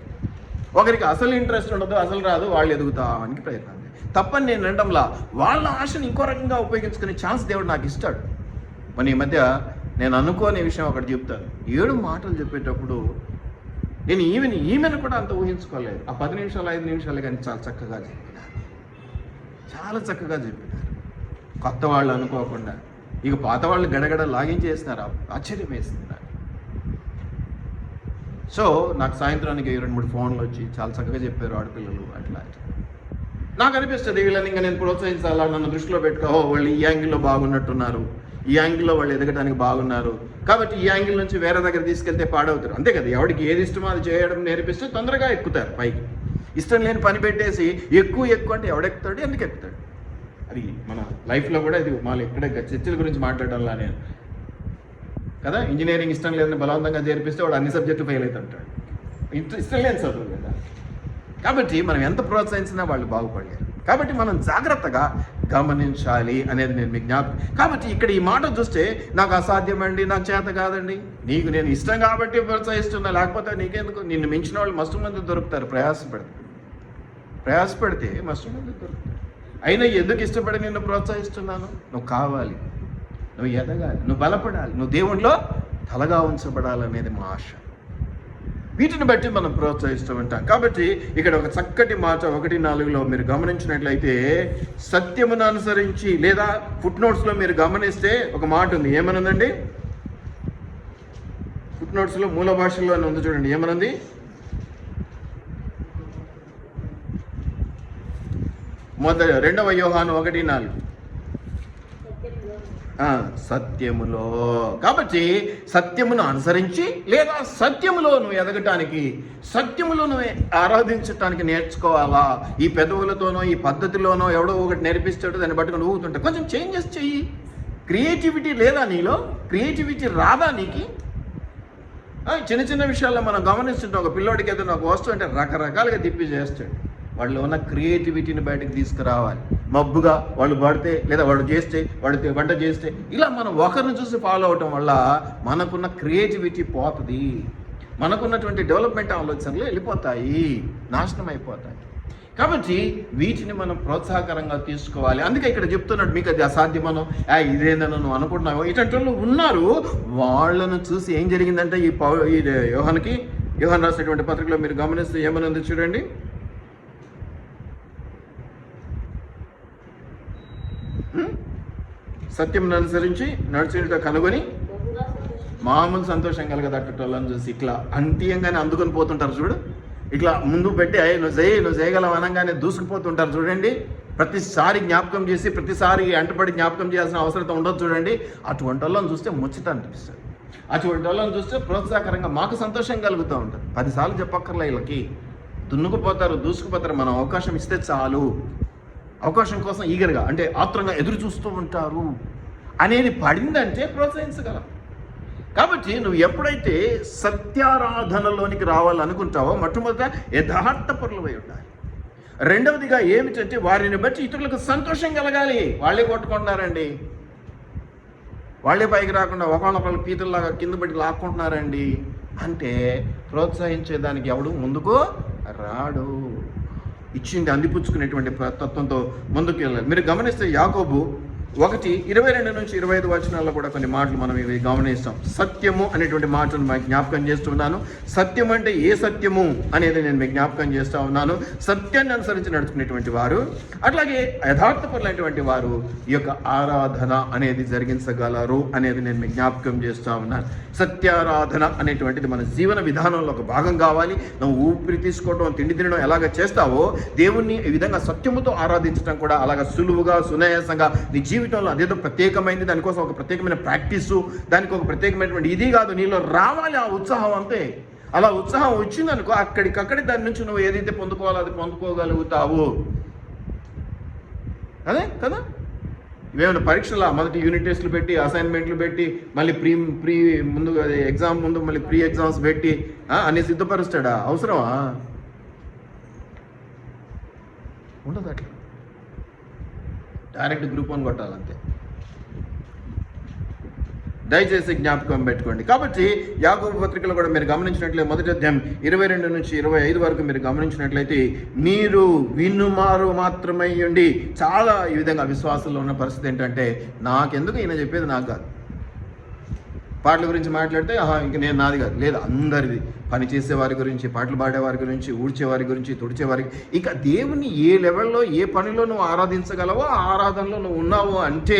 ఒకరికి అసలు ఇంట్రెస్ట్ ఉండదు, అసలు రాదు, వాళ్ళు ఎదుగుతామని ప్రయత్నం. తప్పని నేను అనడంలా, వాళ్ళ ఆశను ఇంకో రకంగా ఉపయోగించుకునే ఛాన్స్ దేవుడు నాకు ఇస్తాడు. మన ఈ మధ్య నేను అనుకోని విషయం ఒకటి చెప్తాను. 7 మాటలు చెప్పేటప్పుడు నేను ఈమెను కూడా అంత ఊహించుకోలేదు. ఆ 10 నిమిషాలు 5 నిమిషాలు కానీ చాలా చక్కగా చెప్పినారు. కొత్త వాళ్ళు అనుకోకుండా, ఇక పాత వాళ్ళు గడగడ లాగించేస్తున్నారు. ఆశ్చర్యం వేస్తున్నారు. సో నాకు సాయంత్రానికి 2-3 ఫోన్లు వచ్చి చాలా చక్కగా చెప్పారు ఆడపిల్లలు అట్లా. నాకు అనిపిస్తుంది వీళ్ళని ఇంకా నేను ప్రోత్సహించాలా, నన్ను దృష్టిలో పెట్టుకో, వాళ్ళు ఈ యాంగిల్లో బాగున్నట్టున్నారు, ఈ యాంగిల్లో వాళ్ళు ఎదగడానికి బాగున్నారు, కాబట్టి ఈ యాంగిల్ నుంచి వేరే దగ్గర తీసుకెళ్తే పాడవుతారు. అంతే కదా, ఎవరికి ఏది ఇష్టమో అది చేయడం నేర్పిస్తే తొందరగా ఎక్కుతారు పైకి. ఇష్టం లేని పని పెట్టేసి ఎక్కువ అంటే ఎవడెక్కుతాడు, ఎందుకు ఎక్కుతాడు? అది మన లైఫ్లో కూడా ఇది మళ్ళీ ఎక్కడ చర్చల గురించి మాట్లాడడంలా నేను కదా. ఇంజనీరింగ్ ఇష్టం లేదని బలవంతంగా చేర్పిస్తే వాడు అన్ని సబ్జెక్టు ఫెయిల్ అవుతుంటాడు. ఇష్టం లేని చదువు కదా. కాబట్టి మనం ఎంత ప్రోత్సహించినా వాళ్ళు బాగుపడలేరు. కాబట్టి మనం జాగ్రత్తగా గమనించాలి అనేది నేను మీకు కాబట్టి ఇక్కడ ఈ మాట చూస్తే నాకు అసాధ్యమండి, నాకు చేత కాదండి, నీకు నేను ఇష్టం కాబట్టి ప్రోత్సహిస్తున్నా, లేకపోతే నీకెందుకు? నిన్ను మించిన వాళ్ళు మస్తు మంది దొరుకుతారు. ప్రయాసపడితే మస్తు మంది దొరుకుతారు. అయినా ఎందుకు ఇష్టపడి నిన్ను ప్రోత్సహిస్తున్నాను? నువ్వు కావాలి, నువ్వు ఎదగాలి, నువ్వు బలపడాలి, నువ్వు దేవునిలో తలగా ఉంచబడాలనేది మా ఆశ. వీటిని బట్టి మనం ప్రోత్సహిస్తూ ఉంటాం. కాబట్టి ఇక్కడ ఒక చక్కటి మాట 1:4 మీరు గమనించినట్లయితే, సత్యమును అనుసరించి, లేదా ఫుట్ నోట్స్లో మీరు గమనిస్తే ఒక మాట ఉంది. ఏమనుందండి? ఫుట్ నోట్స్లో మూల భాషలో ఉంది, చూడండి ఏమనుంది. మొదటి 2వ యోహాను 1:4 సత్యములో. కాబట్టి సత్యమును అనుసరించి, లేదా సత్యములో నువ్వు ఎదగటానికి, సత్యములో నువ్వు ఆరాధించటానికి నేర్చుకోవాలా. ఈ పెదవులతోనో ఈ పద్ధతిలోనో ఎవడో ఒకటి నేర్పిస్తాడు, దాన్ని పట్టుకుని ఊగుతుంటా. కొంచెం చేంజెస్ చెయ్యి. క్రియేటివిటీ లేదా నీలో? క్రియేటివిటీ రాదా నీకు? చిన్న చిన్న విషయాల్లో మనం గమనిస్తుంటాం. ఒక పిల్లోడికి ఏదైనా ఒక వస్తువు అంటే రకరకాలుగా తిప్పి చేస్తాడు. వాళ్ళు ఉన్న క్రియేటివిటీని బయటకు తీసుకురావాలి. మబ్బుగా వాళ్ళు పడితే, లేదా వాడు చేస్తే, వాడు వంట చేస్తే, ఇలా మనం ఒకరిని చూసి ఫాలో అవటం వల్ల మనకున్న క్రియేటివిటీ పోతుంది. మనకున్నటువంటి డెవలప్మెంట్ ఆలోచనలు వెళ్ళిపోతాయి, నాశనం అయిపోతాయి. కాబట్టి వీటిని మనం ప్రోత్సాహకరంగా తీసుకోవాలి. అందుకే ఇక్కడ చెప్తున్నాడు, మీకు అది అసాధ్యమనో ఇదేందనో నువ్వు అనుకుంటున్నావు, ఇటువంటి వాళ్ళు ఉన్నారు. వాళ్ళను చూసి ఏం జరిగిందంటే ఈ యోహాను రాసినటువంటి పత్రికలో మీరు గమనిస్తే ఏమనుంది చూడండి. సత్యం అనుసరించి నడుచుట కనుగొని మామూలు సంతోషం కలగదట్టోళ్ళని చూసి ఇట్లా అంత్యంగానే అందుకొని పోతుంటారు చూడు. ఇట్లా ముందు పెట్టి నువ్వు చేయగలవు అనగానే దూసుకుపోతుంటారు చూడండి. ప్రతిసారి జ్ఞాపకం చేసి ప్రతిసారి అంటపడి జ్ఞాపకం చేయాల్సిన అవసరం ఉండదు చూడండి. అటువంటి వాళ్ళని చూస్తే ముచ్చట అనిపిస్తుంది. అటువంటి వాళ్ళని చూస్తే ప్రోత్సాహకరంగా మాకు సంతోషం కలుగుతూ ఉంటుంది. 10 సార్లు చెప్పక్కర్లే, వీళ్ళకి దున్నుకుపోతారు, దూసుకుపోతారు. మనం అవకాశం ఇస్తే చాలు. అవకాశం కోసం ఈగర్గా అంటే ఆత్రంగా ఎదురు చూస్తూ ఉంటారు అనేది పడిందంటే ప్రోత్సహించగలం. కాబట్టి నువ్వు ఎప్పుడైతే సత్యారాధనలోనికి రావాలనుకుంటావో మొట్టమొదట యథార్థపరులవై ఉండాలి. రెండవదిగా ఏమిటంటే వారిని బట్టి ఇతరులకు సంతోషం కలగాలి. వాళ్ళే కొట్టుకుంటున్నారండి, వాళ్ళే పైకి రాకుండా ఒకళ్ళొకళ్ళు పీతల్లాగా కింద పడి లాక్కుంటున్నారండి అంటే ప్రోత్సహించేదానికి ఎవడు ముందుకు రాడు. ఇచ్చింది అందిపుచ్చుకునేటువంటి తత్వంతో ముందుకు వెళ్ళాలి. మీరు గమనిస్తే యాకోబు 1:22-25 వచనాల్లో కూడా కొన్ని మాటలు మనం ఇవి గమనిస్తాం. సత్యము అనేటువంటి మాటను మీకు జ్ఞాపకం చేస్తున్నాను. సత్యం అంటే ఏ సత్యము అనేది నేను మీకు జ్ఞాపకం చేస్తూ ఉన్నాను. సత్యాన్ని అనుసరించి నడుచుకునేటువంటి వారు, అట్లాగే యథార్థపరులైనటువంటి వారు ఈ యొక్క ఆరాధన అనేది జరిగించగలరు అనేది నేను మీకు జ్ఞాపకం చేస్తూ ఉన్నాను. సత్యారాధన అనేటువంటిది మన జీవన విధానంలో ఒక భాగం కావాలి. నువ్వు ఊపిరి తీసుకోవడం, తిండి తినడం ఎలాగ చేస్తావో దేవుణ్ణి ఈ విధంగా సత్యముతో ఆరాధించడం కూడా అలాగ సులువుగా సునాయాసంగా నీ జీవితంలో అదేదో ప్రత్యేకమైనది, దానికోసం ఒక ప్రత్యేకమైన ప్రాక్టీసు, దానికి ఒక ప్రత్యేకమైనటువంటి ఇది కాదు, నీలో రావాలి ఆ ఉత్సాహం అంతే. అలా ఉత్సాహం వచ్చిందనుకో అక్కడికక్కడి దాని నుంచి నువ్వు ఏదైతే పొందుకోవాలో అది పొందుకోగలుగుతావు. అదే కదా, ఇవేమైనా పరీక్షల మొదటి యూనిట్ టెస్టులు పెట్టి అసైన్మెంట్లు పెట్టి మళ్ళీ ప్రీ ముందు ఎగ్జామ్ ముందు మళ్ళీ ప్రీ ఎగ్జామ్స్ పెట్టి అన్ని సిద్ధపరుస్తాడా? అవసరమా? ఉండదు. అట్లా డైరెక్ట్ గ్రూప్ 1 కొట్టాలంతే. దయచేసి జ్ఞాపకం పెట్టుకోండి. కాబట్టి యాకోబు పత్రికలో కూడా మీరు గమనించినట్లయితే 1వ అధ్యాయం 22-25 వరకు మీరు గమనించినట్లయితే మీరు వినుమారు మాత్రమై ఉండి, చాలా ఈ విధంగా విశ్వాసంలో ఉన్న పరిస్థితి ఏంటంటే నాకెందుకు ఈయన చెప్పేది నాకు కాదు. పాటల గురించి మాట్లాడితే ఇంక నేను నాది కాదు, లేదు అందరిది. పని చేసేవారి గురించి, పాటలు పాడేవారి గురించి, ఊడ్చేవారి గురించి, తుడిచేవారికి, ఇక దేవుని ఏ లెవెల్లో ఏ పనిలో నువ్వు ఆరాధించగలవో ఆ ఆరాధనలో నువ్వు ఉన్నావు అంటే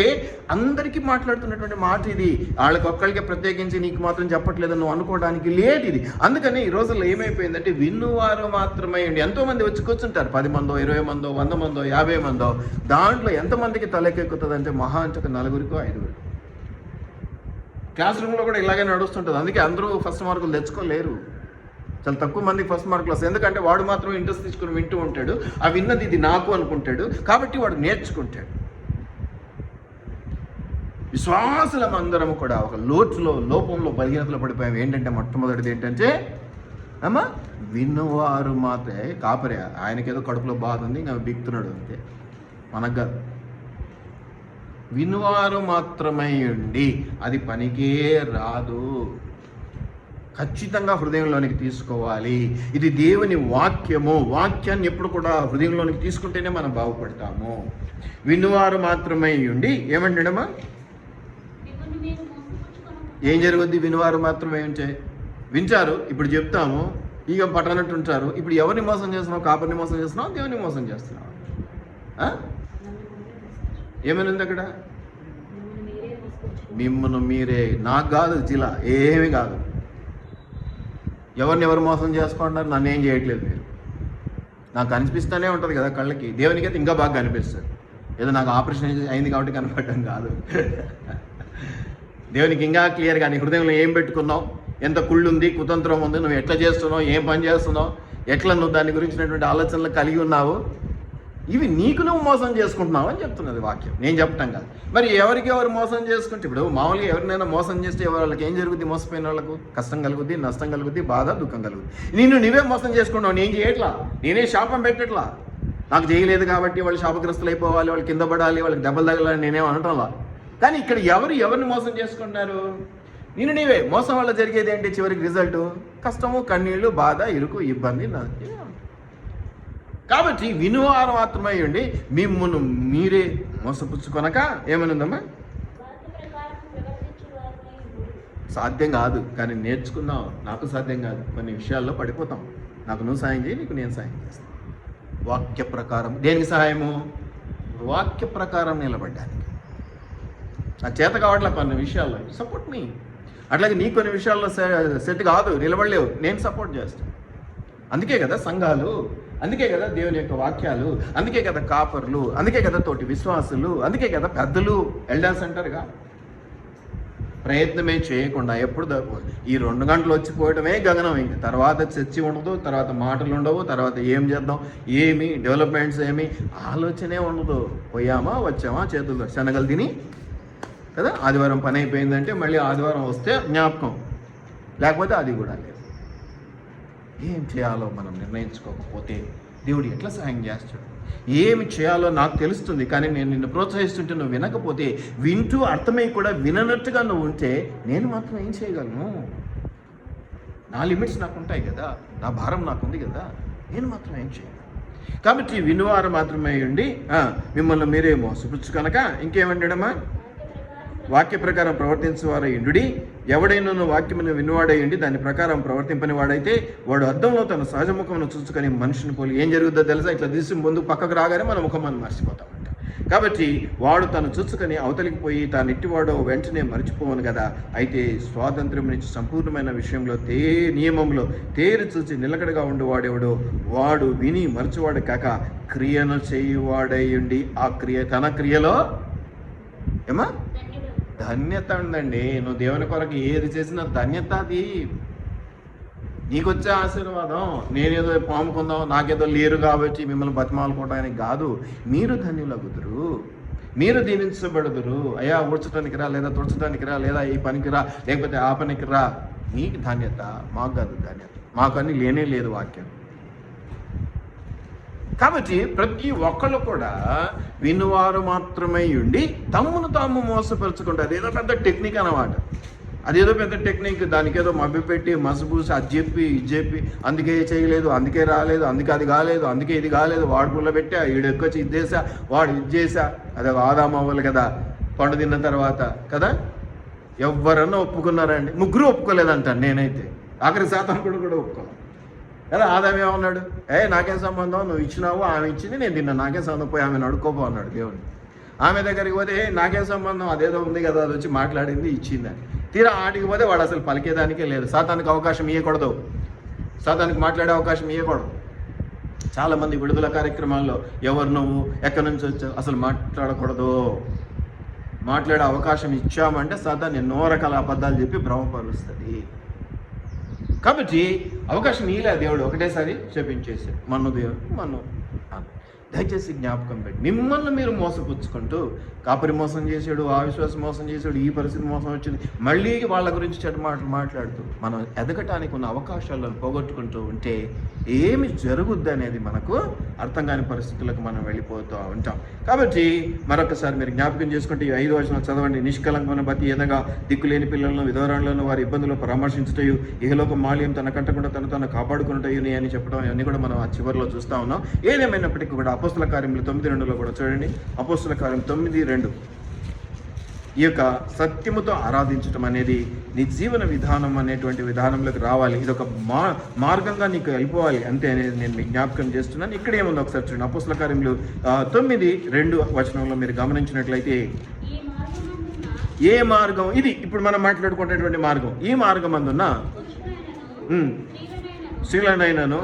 అందరికీ మాట్లాడుతున్నటువంటి మాట ఇది. వాళ్ళకొక్కళ్ళకే ప్రత్యేకించి నీకు మాత్రం చెప్పట్లేదని నువ్వు అనుకోవడానికి లేదు ఇది. అందుకని ఈ రోజుల్లో ఏమైపోయిందంటే విన్నువారు మాత్రమే ఉండి ఎంతోమంది వచ్చి కూర్చుంటారు. 10 మందో 20 మందో 100 మందో 50 మందో. దాంట్లో ఎంతమందికి తలకెక్కుతుంది అంటే మహా అంటే 4-5. క్లాస్ రూమ్లో కూడా ఇలాగే నడుస్తుంటుంది. అందుకే అందరూ ఫస్ట్ మార్కులు తెచ్చుకోలేరు. చాలా తక్కువ మందికి ఫస్ట్ మార్కులు వస్తాయి. ఎందుకంటే వాడు మాత్రం ఇంట్రెస్ట్ తీసుకుని వింటూ ఉంటాడు. ఆ విన్నది ఇది నాకు అనుకుంటాడు, కాబట్టి వాడు నేర్చుకుంటాడు. విశ్వాసులం అందరం కూడా ఒక లోపంలో బలహీనతలో పడిపోయాం. ఏంటంటే మొట్టమొదటిది ఏంటంటే విన్నవారు మాత్రమే కాపరే. ఆయనకేదో కడుపులో బాధ ఉంది, ఇంకా బిగుతున్నాడు అంతే. మనకు కాదు. వినువారు మాత్రమై ఉండి అది పనికే రాదు. ఖచ్చితంగా హృదయంలోనికి తీసుకోవాలి. ఇది దేవుని వాక్యము. వాక్యాన్ని ఎప్పుడు కూడా హృదయంలోనికి తీసుకుంటేనే మనం బాగుపడతాము. వినువారు మాత్రమై ఉండి ఏమంటాడమ్మా? ఏం జరుగుద్ది? వినువారు మాత్రమే ఉంటే వింటారు. ఇప్పుడు చెప్తాము, ఇక పట్టనట్టు ఉంటారు. ఇప్పుడు ఎవరిని మోసం చేస్తున్నావు? కాపర్ని మోసం చేస్తున్నావు, దేవుని మోసం చేస్తున్నావు. ఏమైనా ఉంది అక్కడ? మిమ్మల్ని మీరే. నాకు కాదు జిలా, ఏమీ కాదు. ఎవరు మోసం చేసుకుంటున్నారు? నన్ను ఏం చేయట్లేదు మీరు. నాకు కనిపిస్తూనే ఉంటుంది కదా కళ్ళకి. దేవునికి అయితే ఇంకా బాగా కనిపిస్తుంది. ఏదో నాకు ఆపరేషన్ అయింది కాబట్టి కనపడటం కాదు. దేవునికి ఇంకా క్లియర్గా నీ హృదయంలో ఏం పెట్టుకున్నావు, ఎంత కుళ్ళు ఉంది, కుతంత్రం ఉంది, నువ్వు ఎట్లా చేస్తున్నావు, ఏం పని చేస్తున్నావు, ఎట్లా నువ్వు దాని గురించినటువంటి ఆలోచనలు కలిగి ఉన్నావు, ఇవి నీకు నువ్వు మోసం చేసుకుంటున్నావు అని చెప్తున్నది వాక్యం. నేను చెప్పటం కాదు. మరి ఎవరు మోసం చేసుకుంటే, ఇప్పుడు మామూలుగా ఎవరినైనా మోసం చేస్తే వాళ్ళకి ఏం జరుగుద్ది? మోసపోయిన వాళ్ళకు కష్టం కలుగుద్ది, నష్టం కలుగుద్ది, బాధ, దుఃఖం కలుగుద్ది. నువ్వే మోసం చేసుకున్నావు. నేను చేయట్లా, నేనే శాపం పెట్టట్లా. నాకు చేయలేదు కాబట్టి వాళ్ళు శాపగ్రస్తులు అయిపోవాలి, వాళ్ళు కింద పడాలి, వాళ్ళకి దెబ్బలు తగలాలని నేనేం అనటంలా. కానీ ఇక్కడ ఎవరిని మోసం చేసుకుంటారు? నీవే. మోసం వల్ల జరిగేది ఏంటి? చివరికి రిజల్ట్ కష్టము, కన్నీళ్లు, బాధ, ఇరుకు, ఇబ్బంది. కాబట్టి వినువారు మాత్రమై ఉండి మిమ్మును మీరే మోసపుచ్చుకొనక ఏమనుందమ్మా? సాధ్యం కాదు, కానీ నేర్చుకుందాం. నాకు సాధ్యం కాదు, కొన్ని విషయాల్లో పడిపోతాం. నాకు నువ్వు సాయం చేయి, నీకు నేను సాయం చేస్తాను. వాక్య ప్రకారం దేనికి సహాయము? వాక్య ప్రకారం నిలబడ్డానికి. నా చేత కావట్లే కొన్ని విషయాల్లో, సపోర్ట్ మీ. అట్లాగే నీ కొన్ని విషయాల్లో సెట్ కాదు, నిలబడలేవు, నేను సపోర్ట్ చేస్తాను. అందుకే కదా సంఘాలు, అందుకే కదా దేవుని యొక్క వాక్యాలు, అందుకే కదా కాపర్లు, అందుకే కదా తోటి విశ్వాసులు, అందుకే కదా పెద్దలు ఎల్డర్స్ అంటారుగా. ప్రయత్నమే చేయకుండా ఎప్పుడు ఈ 2 గంటలు వచ్చిపోవడమే గగనం. ఇంక తర్వాత చర్చి ఉండదు, తర్వాత మాటలు ఉండవు, తర్వాత ఏం చేద్దాం, ఏమి డెవలప్మెంట్స్, ఏమి ఆలోచనే ఉండదు. పోయామా వచ్చామా చేతుల్లో శనగలు తిని కదా. ఆదివారం పని అయిపోయిందంటే మళ్ళీ ఆదివారం వస్తే జ్ఞాపకం, లేకపోతే అది కూడా లేదు. ఏం చేయాలో మనం నిర్ణయించుకోకపోతే దేవుడు ఎట్లా సహాయం చేస్తాడు? ఏమి చేయాలో నాకు తెలుస్తుంది, కానీ నేను నిన్ను ప్రోత్సహిస్తుంటే నువ్వు వినకపోతే, వింటూ అర్థమై కూడా విననట్టుగా నువ్వు ఉంటే నేను మాత్రం ఏం చేయగలను? నా లిమిట్స్ నాకు ఉంటాయి కదా, నా భారం నాకు ఉంది కదా, నేను మాత్రం ఏం చేయగలను? కాబట్టి వినువారు మాత్రమే ఉండి మిమ్మల్ని మీరే మోసపుచ్చుకొనక ఇంకేమంటాడమ్మా? వాక్య ప్రకారం ప్రవర్తించేవారు ఇండుడి. ఎవడైనా వాక్యమును వినువాడయ్యండి దాని ప్రకారం ప్రవర్తింపని వాడైతే వాడు అద్దంలో తన సహజ ముఖమును చూసుకొని మనుషుని పోలి ఏం జరుగుతుందో తెలుసా? ఇట్లా తీసి ముందు పక్కకు రాగానే మన ముఖం మనం మర్చిపోతామంట. కాబట్టి వాడు తను చూసుకొని అవతలికి పోయి తాను ఇట్టివాడో వెంటనే మర్చిపోవను కదా. అయితే స్వాతంత్ర్యం నుంచి సంపూర్ణమైన విషయంలో నియమంలో తేరి చూసి నిలకడగా ఉండేవాడెవడో వాడు విని మరచువాడు కాక క్రియను చేయువాడయ్యుండి ఆ తన క్రియలో ఏమా ధన్యత ఉందండి. నువ్వు దేవుని కొరకు ఏది చేసినా ధన్యత. అది నీకొచ్చే ఆశీర్వాదం. నేనేదో పాముకుందాం, నాకేదో లేరు కాబట్టి మిమ్మల్ని బతిమాలుకోవడానికి కాదు. మీరు ధన్యులగుదురు, మీరు దీవించబడుదురు. అయ్యా ఊడ్చడానికి రా, లేదా తుడచడానికి రా, లేదా ఈ పనికి రా, లేకపోతే ఆ పనికి రా. నీకు ధాన్యత, మాకు కాదు ధాన్యత. మాకు అన్నీ లేనే లేదు వాక్యం. కాబట్టి ప్రతి ఒక్కళ్ళు కూడా వినువారు మాత్రమే ఉండి తమ్మును తాము మోసపరుచుకుంటారు. అదేదో పెద్ద టెక్నిక్ అన్నమాట. అదేదో పెద్ద టెక్నిక్. దానికేదో మభ్యపెట్టి మసబూసి అది చెప్పి ఇది చెప్పి అందుకే చేయలేదు, అందుకే రాలేదు, అందుకే అది కాలేదు, అందుకే ఇది కాలేదు, వాడు పుల్ల పెట్టా, ఈడెక్కొచ్చి ఇది చేసా, వాడు ఇది చేసా. అదే ఆదాము అవ్వలు కదా పండు తిన్న తర్వాత కదా. ఎవరన్నా ఒప్పుకున్నారండి? 3 ఒప్పుకోలేదంటాను నేనైతే. ఆఖరి శాతం కూడా ఒప్పుకోలేదు కదా. ఆదాము ఏమన్నాడు? నాకేం సంబంధం, నువ్వు ఇచ్చినావు, ఆమె ఇచ్చింది, నేను తిన్నా, నాకేం సంబంధం, పోయి ఆమెను అడుక్కోపో అన్నాడు దేవుడు. ఆమె దగ్గరికి పోతే నాకేం సంబంధం, అదేదో ఉంది కదా, అది వచ్చి మాట్లాడింది ఇచ్చిందని. తీరా ఆటికి పోతే వాడు అసలు పలికేదానికే లేదు. సాతానికి అవకాశం ఇవ్వకూడదు, సాతానికి మాట్లాడే అవకాశం ఇవ్వకూడదు. చాలామంది విడుదల కార్యక్రమాల్లో ఎవరు నువ్వు, ఎక్కడి నుంచి వచ్చావు, అసలు మాట్లాడకూడదు. మాట్లాడే అవకాశం ఇచ్చామంటే సాతాన్ ఎన్నో రకాల అబద్ధాలు చెప్పి భ్రమపరుస్తుంది. కాబట్టి అవకాశం ఇలే దేవుడు, ఒకటేసారి చెప్పించేసాడు మన్ను దేవుడు మన్ను. దయచేసి జ్ఞాపకం పెట్టి మిమ్మల్ని మీరు మోసపుచ్చుకుంటూ కాపరి మోసం చేశాడు, ఆ విశ్వాసం మోసం చేశాడు, ఈ పరిస్థితి మోసం వచ్చింది, మళ్ళీ వాళ్ళ గురించి చెడ్డ మాటలు మాట్లాడుతూ మనం ఎదగటానికి ఉన్న అవకాశాలను పోగొట్టుకుంటూ ఉంటే ఏమి జరుగుద్ది అనేది మనకు అర్థం కాని పరిస్థితులకు మనం వెళ్ళిపోతూ ఉంటాం. కాబట్టి మరొకసారి మీరు జ్ఞాపకం చేసుకుంటే ఈ 5 వచనాలు చదవండి. నిష్కలంకమైన బతి ఏదగా దిక్కులేని పిల్లలను విధవరాలను వారి ఇబ్బందులు పరామర్శించుటయు ఇహలోక మాల్యం తన కంటకుండా తను కాపాడుకుంటాయి అని చెప్పడం ఇవన్నీ కూడా మనం ఆ చివరిలో చూస్తూ ఉన్నాం. ఏదేమైనప్పటికీ కూడా అపోస్తల కార్యములు 9:2 కూడా చూడండి. అపోస్తల కార్యం 9:2 ఈ యొక్క సత్యముతో ఆరాధించడం అనేది నీ జీవన విధానం అనేటువంటి విధానంలోకి రావాలి. ఇది ఒక మార్గంగా నీకు వెళ్ళిపోవాలి అంతే అనేది నేను మీకు జ్ఞాపకం చేస్తున్నాను. ఇక్కడ ఏముంది ఒకసారి చూడండి. అపోస్తల కార్యములు 9:2 వచనంలో మీరు గమనించినట్లయితే ఏ మార్గం ఇది ఇప్పుడు మనం మాట్లాడుకునేటువంటి మార్గం, ఈ మార్గం అందున్న స్త్రీలనైనను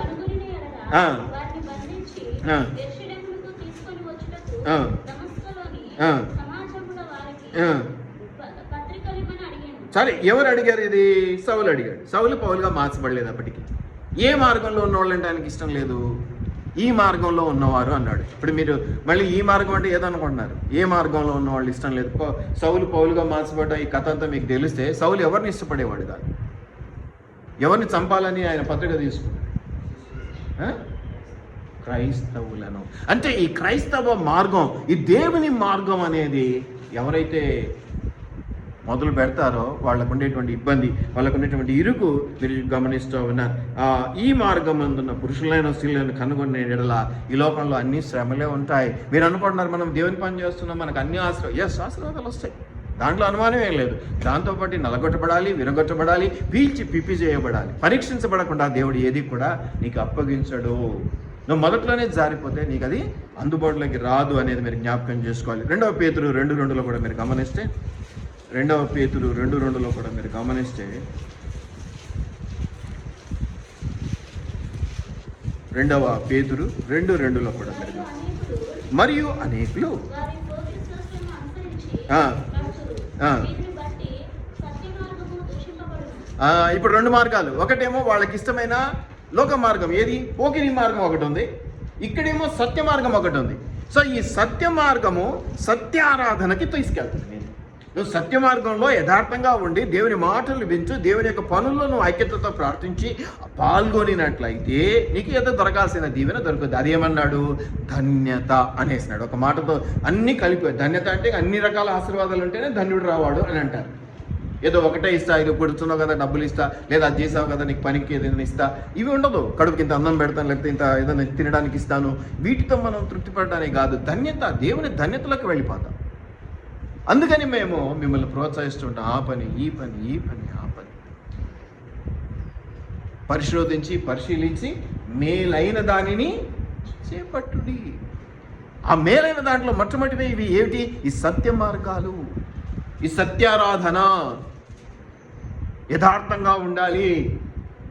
సరే, ఎవరు అడిగారు? ఇది సౌలు అడిగాడు. సౌలు పౌలుగా మార్చబడలేదు అప్పటికి. ఏ మార్గంలో ఉన్నవాళ్ళంటే ఆయనకి ఇష్టం లేదు, ఈ మార్గంలో ఉన్నవారు అన్నాడు. ఇప్పుడు మీరు మళ్ళీ ఈ మార్గం అంటే ఏదనుకుంటున్నారు? ఏ మార్గంలో ఉన్నవాళ్ళు ఇష్టం లేదు. సౌలు పౌలుగా మార్చబడ్డ ఈ కథ అంతా మీకు తెలిస్తే సౌలు ఎవరిని ఇష్టపడేవాడు కాదు. ఎవరిని చంపాలని ఆయన పత్రిక తీసుకున్నాడు? క్రైస్తవులను. అంటే ఈ క్రైస్తవ మార్గం, ఈ దేవుని మార్గం అనేది ఎవరైతే మొదలు పెడతారో వాళ్ళకు ఉండేటువంటి ఇబ్బంది, వాళ్ళకు ఉండేటువంటి ఇరుకు మీరు గమనిస్తూ ఉన్నారు. ఈ మార్గం అందున్న పురుషులైన స్త్రీలను కనుగొనే ఎడల ఈ లోకంలో అన్ని శ్రమలే ఉంటాయి. మీరు అనుకుంటున్నారు మనం దేవుని పని చేస్తున్నాం, మనకు అన్ని ఆశీర్వాదాలు వస్తాయి, దాంట్లో అనుమానం ఏం లేదు. దాంతోపాటు నలగొట్టబడాలి, విరగొట్టబడాలి, పీల్చి పిప్పి చేయబడాలి. పరీక్షించబడకుండా దేవుడు ఏది కూడా నీకు అప్పగించడు. నువ్వు మొదట్లోనే జారిపోతే నీకు అది అందుబాటులోకి రాదు అనేది మీరు జ్ఞాపకం చేసుకోవాలి. 2 పేతురు 2:2 కూడా మీరు గమనిస్తే, 2 పేతురు 2:2 కూడా మీరు గమనిస్తే, 2 పేతురు 2:2 కూడా మీరు మరియు అనేకులు ఇప్పుడు 2 మార్గాలు. ఒకటేమో వాళ్ళకి ఇష్టమైన లోక మార్గం, ఏది పోకిరి మార్గం ఒకటి ఉంది, ఇక్కడేమో సత్య మార్గం ఒకటి ఉంది. సో ఈ సత్య మార్గము సత్యారాధనకి తీసుకెళ్తుంది. నువ్వు సత్య మార్గంలో యథార్థంగా ఉండి దేవుని మాటలు వింటూ దేవుని యొక్క పనుల్లో నువ్వు ఐక్యతతో ప్రార్థించి పాల్గొనినట్లయితే నీకు ఏదో దొరకాల్సిన దీవెన దొరుకుతుంది. అదేమన్నాడు? ధన్యత అనేసినాడు. ఒక మాటతో అన్నీ కలిపి, ధన్యత అంటే అన్ని రకాల ఆశీర్వాదాలు ఉంటేనే ధన్యుడు రావాడు అని అంటారు. ఏదో ఒకటే ఇస్తా, ఇది కొడుతున్నావు కదా డబ్బులు ఇస్తా, లేదా అది చేసావు కదా నీకు పనికి ఏదైనా ఇస్తా, ఇవి ఉండదు. కడుపుకి ఇంత అన్నం పెడతాను, లేకపోతే ఇంత ఏదైనా తినడానికి ఇస్తాను, వీటితో మనం తృప్తి పడడానికి కాదు. ధన్యత, దేవుని ధన్యతలోకి వెళ్ళిపోతాం. అందుకని మేము మిమ్మల్ని ప్రోత్సహిస్తుంటాం, ఆ పని ఈ పని ఈ పని ఆ పని, పరిశోధించి పరిశీలించి మేలైన దానిని చేపట్టుడి. ఆ మేలైన దాంట్లో మొట్టమొదటివి ఇవి ఏమిటి? ఈ సత్య మార్గాలు, ఈ సత్యారాధన. యథార్థంగా ఉండాలి,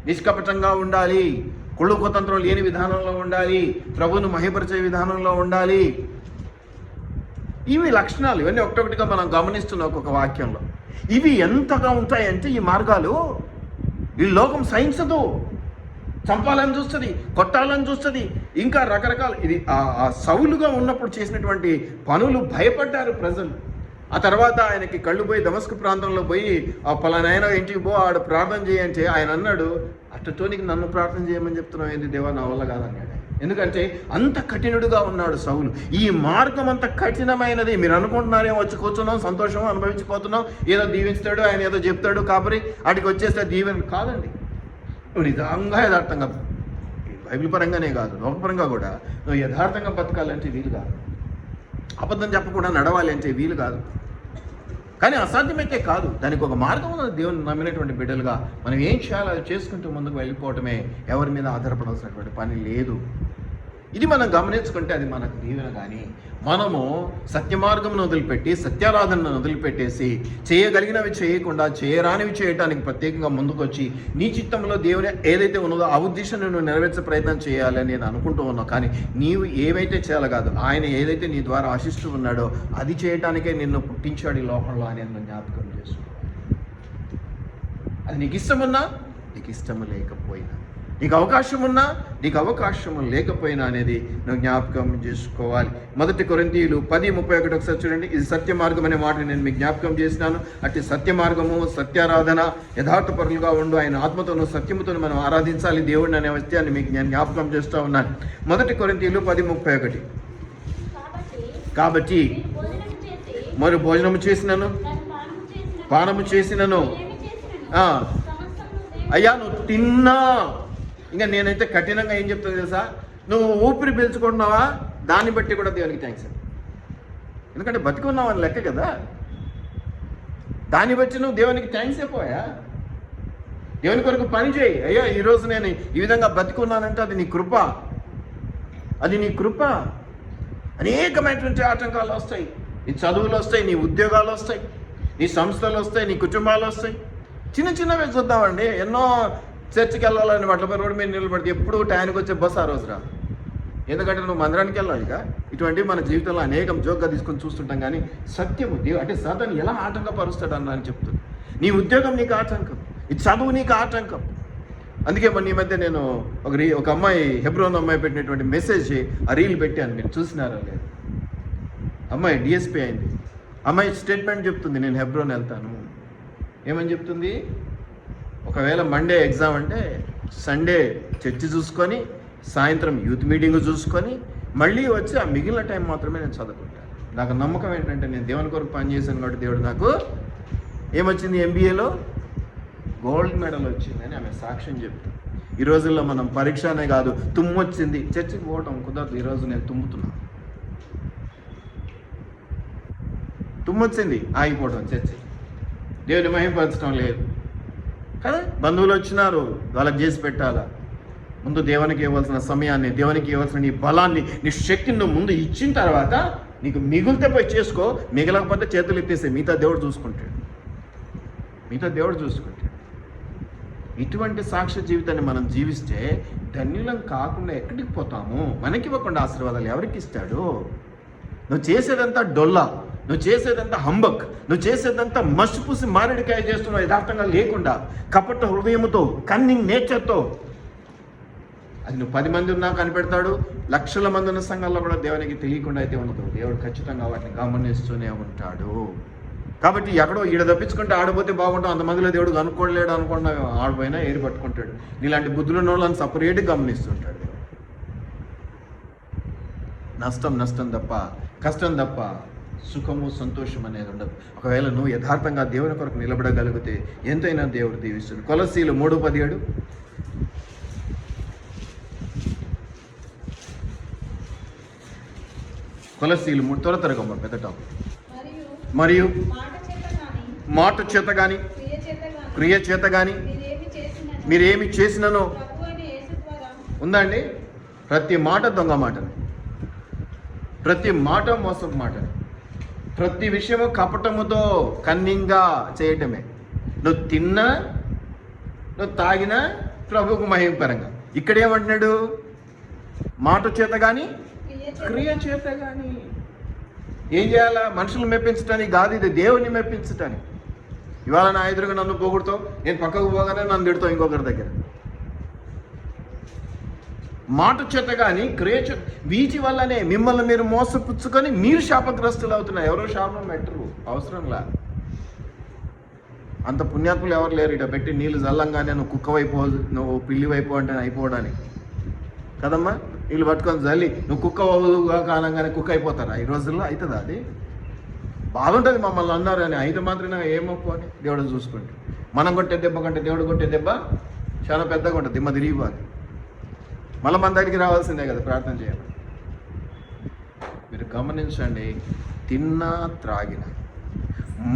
నిష్కపటంగా ఉండాలి, కుళ్ళు కుతంత్రం లేని విధానంలో ఉండాలి, ప్రభువును మహిమపరిచే విధానంలో ఉండాలి. ఇవి లక్షణాలు, ఇవన్నీ ఒకటొకటిగా మనం గమనిస్తున్నాం ఒక్కొక్క వాక్యంలో. ఇవి ఎంతగా ఉంటాయంటే ఈ మార్గాలు, ఈ లోకం సహించదు. చంపాలని చూస్తుంది, కొట్టాలని చూస్తుంది, ఇంకా రకరకాల. ఇది ఆ సౌలుగా ఉన్నప్పుడు చేసినటువంటి పనులు భయపడ్డారు ప్రజలు. ఆ తర్వాత ఆయనకి కళ్ళు పోయి దమస్కు ప్రాంతంలో పోయి ఆ పలానాయన ఇంటికి పో, ఆడ ప్రార్థన చేయంటే ఆయన అన్నాడు, అట్టతోనికి నన్ను ప్రార్థన చేయమని చెప్తున్నావు ఏంది దేవా, నా వల్ల కాదన్నాడు. ఎందుకంటే అంత కఠినుడుగా ఉన్నాడు సౌలు. ఈ మార్గం అంత కఠినమైనది. మీరు అనుకుంటున్నారేమో వచ్చి కూర్చున్నాం, సంతోషం అనుభవించిపోతున్నాం, ఏదో దీవిస్తాడు ఆయన, ఏదో చెప్తాడు కాబట్టి వాటికి వచ్చేస్తే దీవెన కాదండి. నిజంగా యథార్థంగా, బైబిల్ పరంగానే కాదు లోకపరంగా కూడా నువ్వు యథార్థంగా బతకాలంటే వీలు కాదు. అబద్ధం చెప్పకుండా నడవాలి అంటే వీలు కాదు. కానీ అసాధ్యమైతే కాదు, దానికి ఒక మార్గం ఉన్నది. దేవుని నమ్మినటువంటి బిడ్డలుగా మనం ఏం చేయాలో అది చేసుకుంటూ ముందుకు వెళ్ళిపోవటమే, ఎవరి మీద ఆధారపడాల్సినటువంటి పని లేదు. ఇది మనం గమనించుకుంటే అది మనకు దీవెన. కానీ మనము సత్య మార్గమును వదిలిపెట్టి సత్యారాధనను వదిలిపెట్టేసి చేయగలిగినవి చేయకుండా చేయరానివి చేయడానికి ప్రత్యేకంగా ముందుకొచ్చి నీ చిత్తంలో దేవుని ఏదైతే ఉన్నదో ఆ ఉద్దేశం నువ్వు నెరవేర్చే ప్రయత్నం చేయాలని నేను అనుకుంటూ ఉన్నావు. కానీ నీవు ఏవైతే చేయాలి కాదు, ఆయన ఏదైతే నీ ద్వారా ఆశిస్తూ ఉన్నాడో అది చేయడానికే నిన్ను పుట్టించాడు ఈ లోకంలో అని నేను జ్ఞాపకం చేసుకో. అది నీకు ఇష్టమున్నా, నీకు ఇష్టము లేకపోయినా, నీకు అవకాశం ఉన్నా, నీకు అవకాశము లేకపోయినా అనేది నువ్వు జ్ఞాపకం చేసుకోవాలి. 1 కొరింథీయులు 10:31 ఒకసారి చూడండి. ఇది సత్య మార్గం అనే మాట నేను మీకు జ్ఞాపకం చేసినాను. అట్టి సత్య మార్గము, సత్యారాధన, యథార్థపరులుగా ఉండు, ఆయన ఆత్మతోనూ సత్యముతోనూ మనం ఆరాధించాలి దేవుడిని అనే విషయాన్ని మీకు నేను జ్ఞాపకం చేస్తూ ఉన్నాను. 1 కొరింథీయులు 10:31. కాబట్టి మరి భోజనము చేసినను పానము చేసినను అయ్యా నువ్వు తిన్నా. ఇంకా నేనైతే కఠినంగా ఏం చెప్తాను తెలుసా, నువ్వు ఊపిరి పీల్చుకుంటున్నావా దాన్ని బట్టి కూడా దేవునికి థ్యాంక్స్. ఎందుకంటే బతికున్నావు అని లెక్క కదా, దాన్ని బట్టి నువ్వు దేవునికి థ్యాంక్స్ అయిపోయా. దేవుని కొరకు పని చేయి. అయ్యో ఈరోజు నేను ఈ విధంగా బతికున్నానంటే అది నీ కృప, అది నీ కృప. అనేకమైనటువంటి ఆటంకాలు వస్తాయి, నీ చదువులు వస్తాయి, నీ ఉద్యోగాలు వస్తాయి, నీ సంస్థలు వస్తాయి, నీ కుటుంబాలు వస్తాయి. చిన్న చిన్నవే చూద్దామండి. ఎన్నో చర్చికి వెళ్ళాలని వాటిపై రోడ్డు మీద నిలబడితే ఎప్పుడు టైంకి వచ్చే బస్సు ఆ రోజు రా. ఎందుకంటే నువ్వు మందిరానికి వెళ్ళాలి. ఇక ఇటువంటివి మన జీవితంలో అనేకం జోక్గా తీసుకొని చూస్తుంటాం. కానీ సత్యము దేవుడు అంటే సాతాను ఎలా ఆటంకపరుస్తాడు అని చెప్తుంది. నీ ఉద్యోగం నీకు ఆటంకం, ఈ చదువు నీకు ఆటంకం. అందుకే మొన్న ఈ మధ్య నేను ఒక అమ్మాయి, హెబ్రోన్ అమ్మాయి పెట్టినటువంటి మెసేజ్ ఆ రీల్ పెట్టాను, మీరు చూసినారా లేదు? అమ్మాయి డిఎస్పీ అయింది. అమ్మాయి స్టేట్మెంట్ చెప్తుంది, నేను హెబ్రోన్ వెళ్తాను. ఏమని చెప్తుంది? ఒకవేళ మండే ఎగ్జామ్ అంటే సండే చర్చి చూసుకొని, సాయంత్రం యూత్ మీటింగ్ చూసుకొని, మళ్ళీ వచ్చి ఆ మిగిలిన టైం మాత్రమే నేను చదువుకుంటాను. నాకు నమ్మకం ఏంటంటే నేను దేవుని కొరకు పని చేశాను కాబట్టి దేవుడు నాకు ఏమొచ్చింది? MBAలో గోల్డ్ మెడల్ వచ్చిందని ఆమె సాక్ష్యం చెప్తాను. ఈ రోజుల్లో మనం పరీక్ష అనే కాదు, తుమ్మొచ్చింది చర్చికి పోవటం కుదరదు. ఈరోజు నేను తుమ్ముతున్నా, తుమ్మొచ్చింది ఆగిపోవడం, చర్చి దేవుని మహిమపరచడం లేదు కదా. బంధువులు వచ్చినారు, వాళ్ళకి చేసి పెట్టాలా? ముందు దేవునికి ఇవ్వాల్సిన సమయాన్ని, దేవునికి ఇవ్వాల్సిన నీ బలాన్ని, నీ శక్తిని నువ్వు ముందు ఇచ్చిన తర్వాత నీకు మిగిలితే పోయి చేసుకో, మిగలకపోతే చేతులు ఎత్తేసే, మిగతా దేవుడు చూసుకుంటాడు, మిగతా దేవుడు చూసుకుంటాడు. ఇటువంటి సాక్ష్య జీవితాన్ని మనం జీవిస్తే ధన్యులం కాకుండా ఎక్కడికి పోతాము? మనకి ఇవ్వకుండా ఆశీర్వాదాలు ఎవరికి ఇస్తాడు? నువ్వు చేసేదంతా డొల్లా, నువ్వు చేసేదంతా హంబక్, నువ్వు చేసేదంతా మసిపూసి మారేడికాయ చేస్తున్నావు, యథార్థంగా లేకుండా, కపట హృదయముతో, కన్నింగ్ నేచర్తో. అది నువ్వు 10 మంది ఉన్నా కనిపెడతాడు, లక్షల మంది ఉన్న సంఘాల్లో కూడా దేవునికి తెలియకుండా అయితే ఉండదు. దేవుడు ఖచ్చితంగా వాటిని గమనిస్తూనే ఉంటాడు. కాబట్టి ఎక్కడో ఈడ తప్పించుకుంటే ఆడిపోతే బాగుంటాం, అంతమందిలో దేవుడు అనుకోలేడు అనుకున్నా ఆడిపోయినా ఏరి పట్టుకుంటాడు. నీలాంటి బుద్ధులు ఉన్న వాళ్ళని సపరేట్గా గమనిస్తుంటాడు. నష్టం తప్ప, కష్టం తప్ప సుఖము సంతోషం అనేది ఉండదు. ఒకవేళ నువ్వు యథార్థంగా దేవుని కొరకు నిలబడగలిగితే ఎంతైనా దేవుడు దీవిస్తుంది. కొలస్సీలు 3:17. కొలస్సీలు 3 త్వరగా పెద్ద టాపిక్. మరియు మాట చేత కానీ క్రియ చేత కానీ మీరేమి చేసిననో ఉందండి. ప్రతి మాట దొంగ మాటని, ప్రతి మాట మోసపు మాటని, ప్రతి విషయము కపటముతో కన్నింగా చేయటమే. నువ్వు తిన్నా, నువ్వు తాగినా ప్రభువుకు మహిమపరంగా. ఇక్కడ ఏమంటున్నాడు? మాట చేత కానీ క్రియ చేత కానీ. ఏం చేయాలా? మనుషులు మెప్పించడానికి కాదు, ఇది దేవుని మెప్పించటానికి. ఇవాళ నా ఎదురుగా నన్ను పోగొడతావు, నేను పక్కకు పోగానే నన్ను తిడతావు ఇంకొకరి దగ్గర. మాట చేత కానీ క్రియ చేత, వీటి వల్లనే మిమ్మల్ని మీరు మోసపుచ్చుకొని మీరు శాపగ్రస్తులు అవుతున్నారు. ఎవరో శాపం పెట్టరు, అవసరంలా. అంత పుణ్యాత్ములు ఎవరు లేరు. ఇట పెట్టి నీళ్ళు చల్లంగానే నువ్వు కుక్క వైపు, నువ్వు పిల్లి వైపు అంటే అయిపోవడానికి కదమ్మా. వీళ్ళు పట్టుకొని చల్లి నువ్వు కుక్క కానంగానే కుక్క అయిపోతారా? ఈ రోజుల్లో అవుతుందా? అది బాగుంటుంది. మమ్మల్ని అన్నారు అని అయితే మాత్రమే ఏమొప్పు అని దేవుడు చూసుకుంటే, మనం కొట్టే దెబ్బ కంటే దేవుడు కొట్టే దెబ్బ చాలా పెద్దగా ఉంటుంది. దిమ్మ తిరిగిపోవాలి. మళ్ళీ మన దగ్గరికి రావాల్సిందే కదా ప్రార్థన చేయాలి. మీరు గమనించండి, తిన్నా త్రాగిన,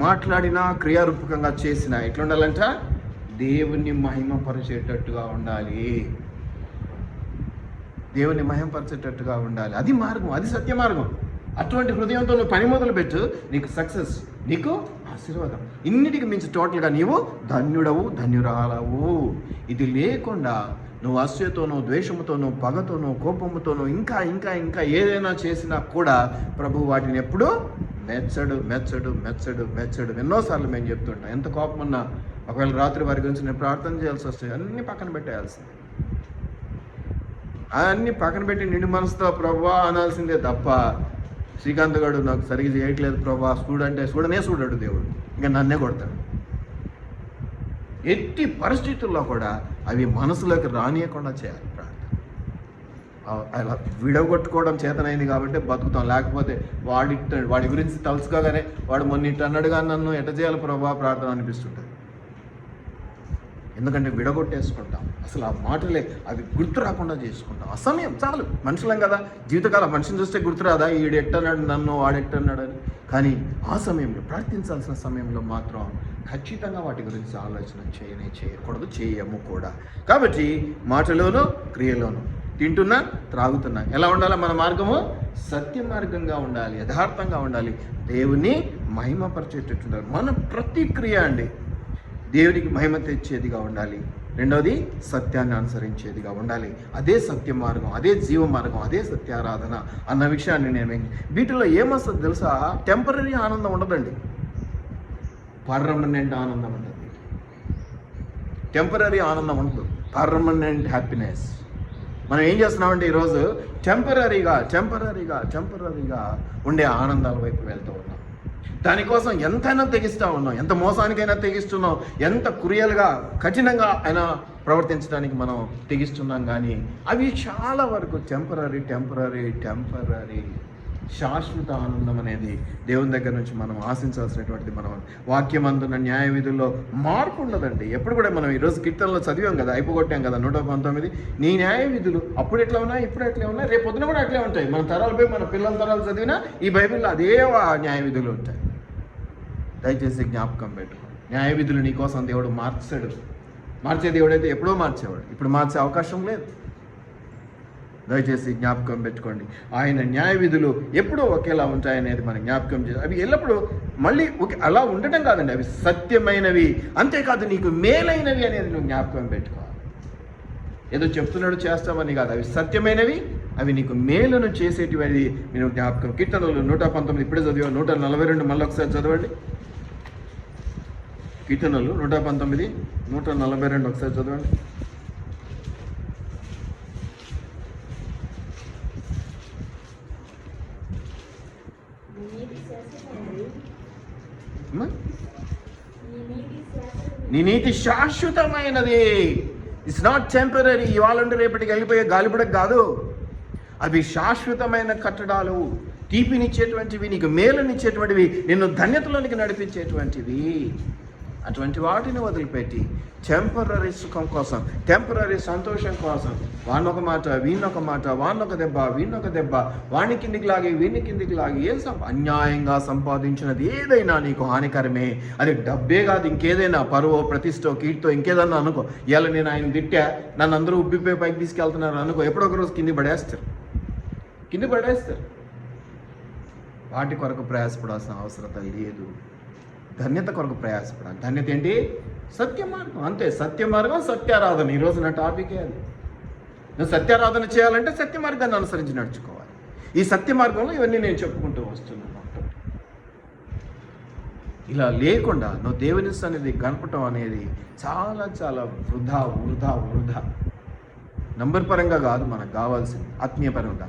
మాట్లాడినా, క్రియారూపకంగా చేసిన ఎట్లుండాలంట? దేవుణ్ణి మహిమపరిచేటట్టుగా ఉండాలి. దేవుని మహిమపరిచేటట్టుగా ఉండాలి. అది మార్గం, అది సత్య మార్గం. అటువంటి హృదయంతో నువ్వు పని మొదలు పెట్టు, నీకు సక్సెస్, నీకు ఆశీర్వాదం. ఇన్నిటికి మించి టోటల్గా నీవు ధన్యుడవు, ధన్యురాలవు. ఇది లేకుండా నువ్వు అసూయతోనో, ద్వేషముతోనో, పగతోనో, కోపముతోనో ఇంకా ఇంకా ఇంకా ఏదైనా చేసినా కూడా ప్రభు వాటిని ఎప్పుడూ మెచ్చడు మెచ్చడు మెచ్చడు మెచ్చడు. ఎన్నోసార్లు మేము చెప్తుంటాం, ఎంత కోపం ఉన్నా ఒకవేళ రాత్రి వారి గురించి నేను ప్రార్థన చేయాల్సి వస్తుంది, అన్నీ పక్కన పెట్టేయాల్సింది. అన్నీ పక్కన పెట్టి నిండు మనసుతో ప్రభువా అనాల్సిందే తప్ప, శ్రీకాంత్ గారు నాకు సరిగ్గా చేయట్లేదు ప్రభా చూడంటే చూడడు దేవుడు, ఇంకా నన్నే కొడతాడు. ఎట్టి పరిస్థితుల్లో కూడా అవి మనసులోకి రానియకుండా చేయాలి ప్రార్థన. అలా విడగొట్టుకోవడం చేతనైంది కాబట్టి బతుకుతాం. లేకపోతే వాడి గురించి తలుసుకోగానే వాడు మొన్న ఇట్టు అన్నాడుగా నన్ను ఎట్ట చేయాలి ప్రభా ప్రార్థన అనిపిస్తుంటుంది. ఎందుకంటే విడగొట్టేసుకుంటాం. అసలు ఆ మాటలే అవి గుర్తు రాకుండా చేసుకుంటాం. అసమయం చాలు, మనుషులం కదా, జీవితకాలం మనిషిని చూస్తే గుర్తురాదా ఈడు ఎట్టన్నాడు నన్ను, వాడెట్టన్నాడు అని. కానీ ఆ సమయంలో, ప్రార్థించాల్సిన సమయంలో మాత్రం ఖచ్చితంగా వాటి గురించి ఆలోచన చేయకూడదు, చేయము కూడా. కాబట్టి మాటలోనూ క్రియలోనూ, తింటున్నా త్రాగుతున్నా ఎలా ఉండాలి? మన మార్గము సత్య మార్గంగా ఉండాలి, యథార్థంగా ఉండాలి, దేవుని మహిమపరిచేటట్టు ఉండాలి. మన ప్రతి క్రియ అండి దేవునికి మహిమ తెచ్చేదిగా ఉండాలి. రెండవది సత్యాన్ని అనుసరించేదిగా ఉండాలి. అదే సత్య మార్గం, అదే జీవ మార్గం, అదే సత్యారాధన అన్న విషయాన్ని నేను వీటిలో ఏమొస్తుంది తెలుసా? టెంపరీ ఆనందం ఉండదండి, పర్మనెంట్ ఆనందం ఉంటుంది. టెంపరీ ఆనందం ఉండదు, పర్మనెంట్ హ్యాపీనెస్. మనం ఏం చేస్తున్నామంటే ఈరోజు టెంపరీగా ఉండే ఆనందాల వైపు వెళ్తూ ఉన్నాం. దానికోసం ఎంతైనా తెగిస్తూ ఉన్నాం, ఎంత మోసానికైనా తెగిస్తున్నాం, ఎంత క్రూయల్గా కఠినంగా అయినా ప్రవర్తించడానికి మనం తెగిస్తున్నాం. కానీ అవి చాలా వరకు టెంపరీ శాశ్వత ఆనందం అనేది దేవుని దగ్గర నుంచి మనం ఆశించాల్సినటువంటిది. మనం వాక్యం అందున్న న్యాయ విధుల్లో మార్పు ఉండదండి. ఎప్పుడు కూడా మనం ఈరోజు కీర్తనలో చదివాం కదా, అయిపోగొట్టాం కదా 119, నీ న్యాయ విధులు అప్పుడు ఎట్లా ఉన్నాయి, ఇప్పుడు ఎట్లా ఉన్నాయి, రేపు పొద్దున కూడా అట్లే ఉంటాయి. మన తరాలు పోయి మన పిల్లల తరాలు చదివినా ఈ బైబిల్లో అదే న్యాయ విధులు ఉంటాయి. దయచేసి జ్ఞాపకం పెట్టుకో. న్యాయ విధులు నీ కోసం దేవుడు మార్చాడు. మార్చే దేవుడైతే ఎప్పుడో మార్చేవాడు, ఇప్పుడు మార్చే అవకాశం లేదు. దయచేసి జ్ఞాపకం పెట్టుకోండి. ఆయన న్యాయ విధులు ఎప్పుడూ ఒకేలా ఉంటాయనేది మనం జ్ఞాపకం చేయాలి. అవి ఎల్లప్పుడూ మళ్ళీ అలా ఉండటం కాదండి, అవి సత్యమైనవి, అంతేకాదు నీకు మేలైనవి అనేది నువ్వు జ్ఞాపకం పెట్టుకోవాలి. ఏదో చెప్తున్నాడు చేస్తామని కాదు, అవి సత్యమైనవి, అవి నీకు మేలును చేసేటివి నేను జ్ఞాపకం. కీర్తనలు 119 ఇప్పుడే చదివా, 142 మళ్ళీ ఒకసారి చదవండి. కీర్తనలు 119, 142 ఒకసారి చదవండి. నీ నీతి శాశ్వతమైనది. It's not temporary. ఇవాళ ఉండి రేపటికి వెళ్ళిపోయే గాలిపడకు కాదు. అవి శాశ్వతమైన కట్టడాలు, తీపినిచ్చేటువంటివి, నీకు మేలునిచ్చేటువంటివి, నిన్ను ధన్యతలోనికి నడిపించేటువంటివి. అటువంటి వాటిని వదిలిపెట్టి టెంపరీ సుఖం కోసం, టెంపరీ సంతోషం కోసం వాన్నొక మాట వీన్నొక మాట, వాన్నొక దెబ్బ వీన్నొక దెబ్బ, వాణ్ణి కిందికి లాగి వీణ్ణి కిందికి లాగి అన్యాయంగా సంపాదించినది ఏదైనా నీకు హానికరమే. అది డబ్బే కాదు, ఇంకేదైనా పరువో ప్రతిష్టో కీర్తో ఇంకేదన్నా అనుకో. ఇవాళ నేను ఆయన తిట్టా, నన్ను అందరూ ఉబ్బిపోయి పైకి తీసుకెళ్తున్నారు అనుకో, ఎప్పుడో ఒక రోజు కింది పడేస్తారు. వాటి కొరకు ప్రయాసపడాల్సిన అవసరం లేదు. ధన్యత కొరకు ప్రయాసపడాలి. ధన్యత ఏంటి? సత్య మార్గం. అంతే, సత్య మార్గం, సత్యారాధన. ఈరోజు నా టాపికే అది. నువ్వు సత్యారాధన చేయాలంటే సత్య మార్గాన్ని అనుసరించి నడుచుకోవాలి. ఈ సత్య మార్గంలో ఇవన్నీ నేను చెప్పుకుంటూ వస్తున్నాను. ఇలా లేకుండా నువ్వు దేవుని సన్నిధి గడపటం అనేది చాలా చాలా వృధా. నంబర్ పరంగా కాదు మనకు కావాల్సింది, ఆత్మీయపరంగా.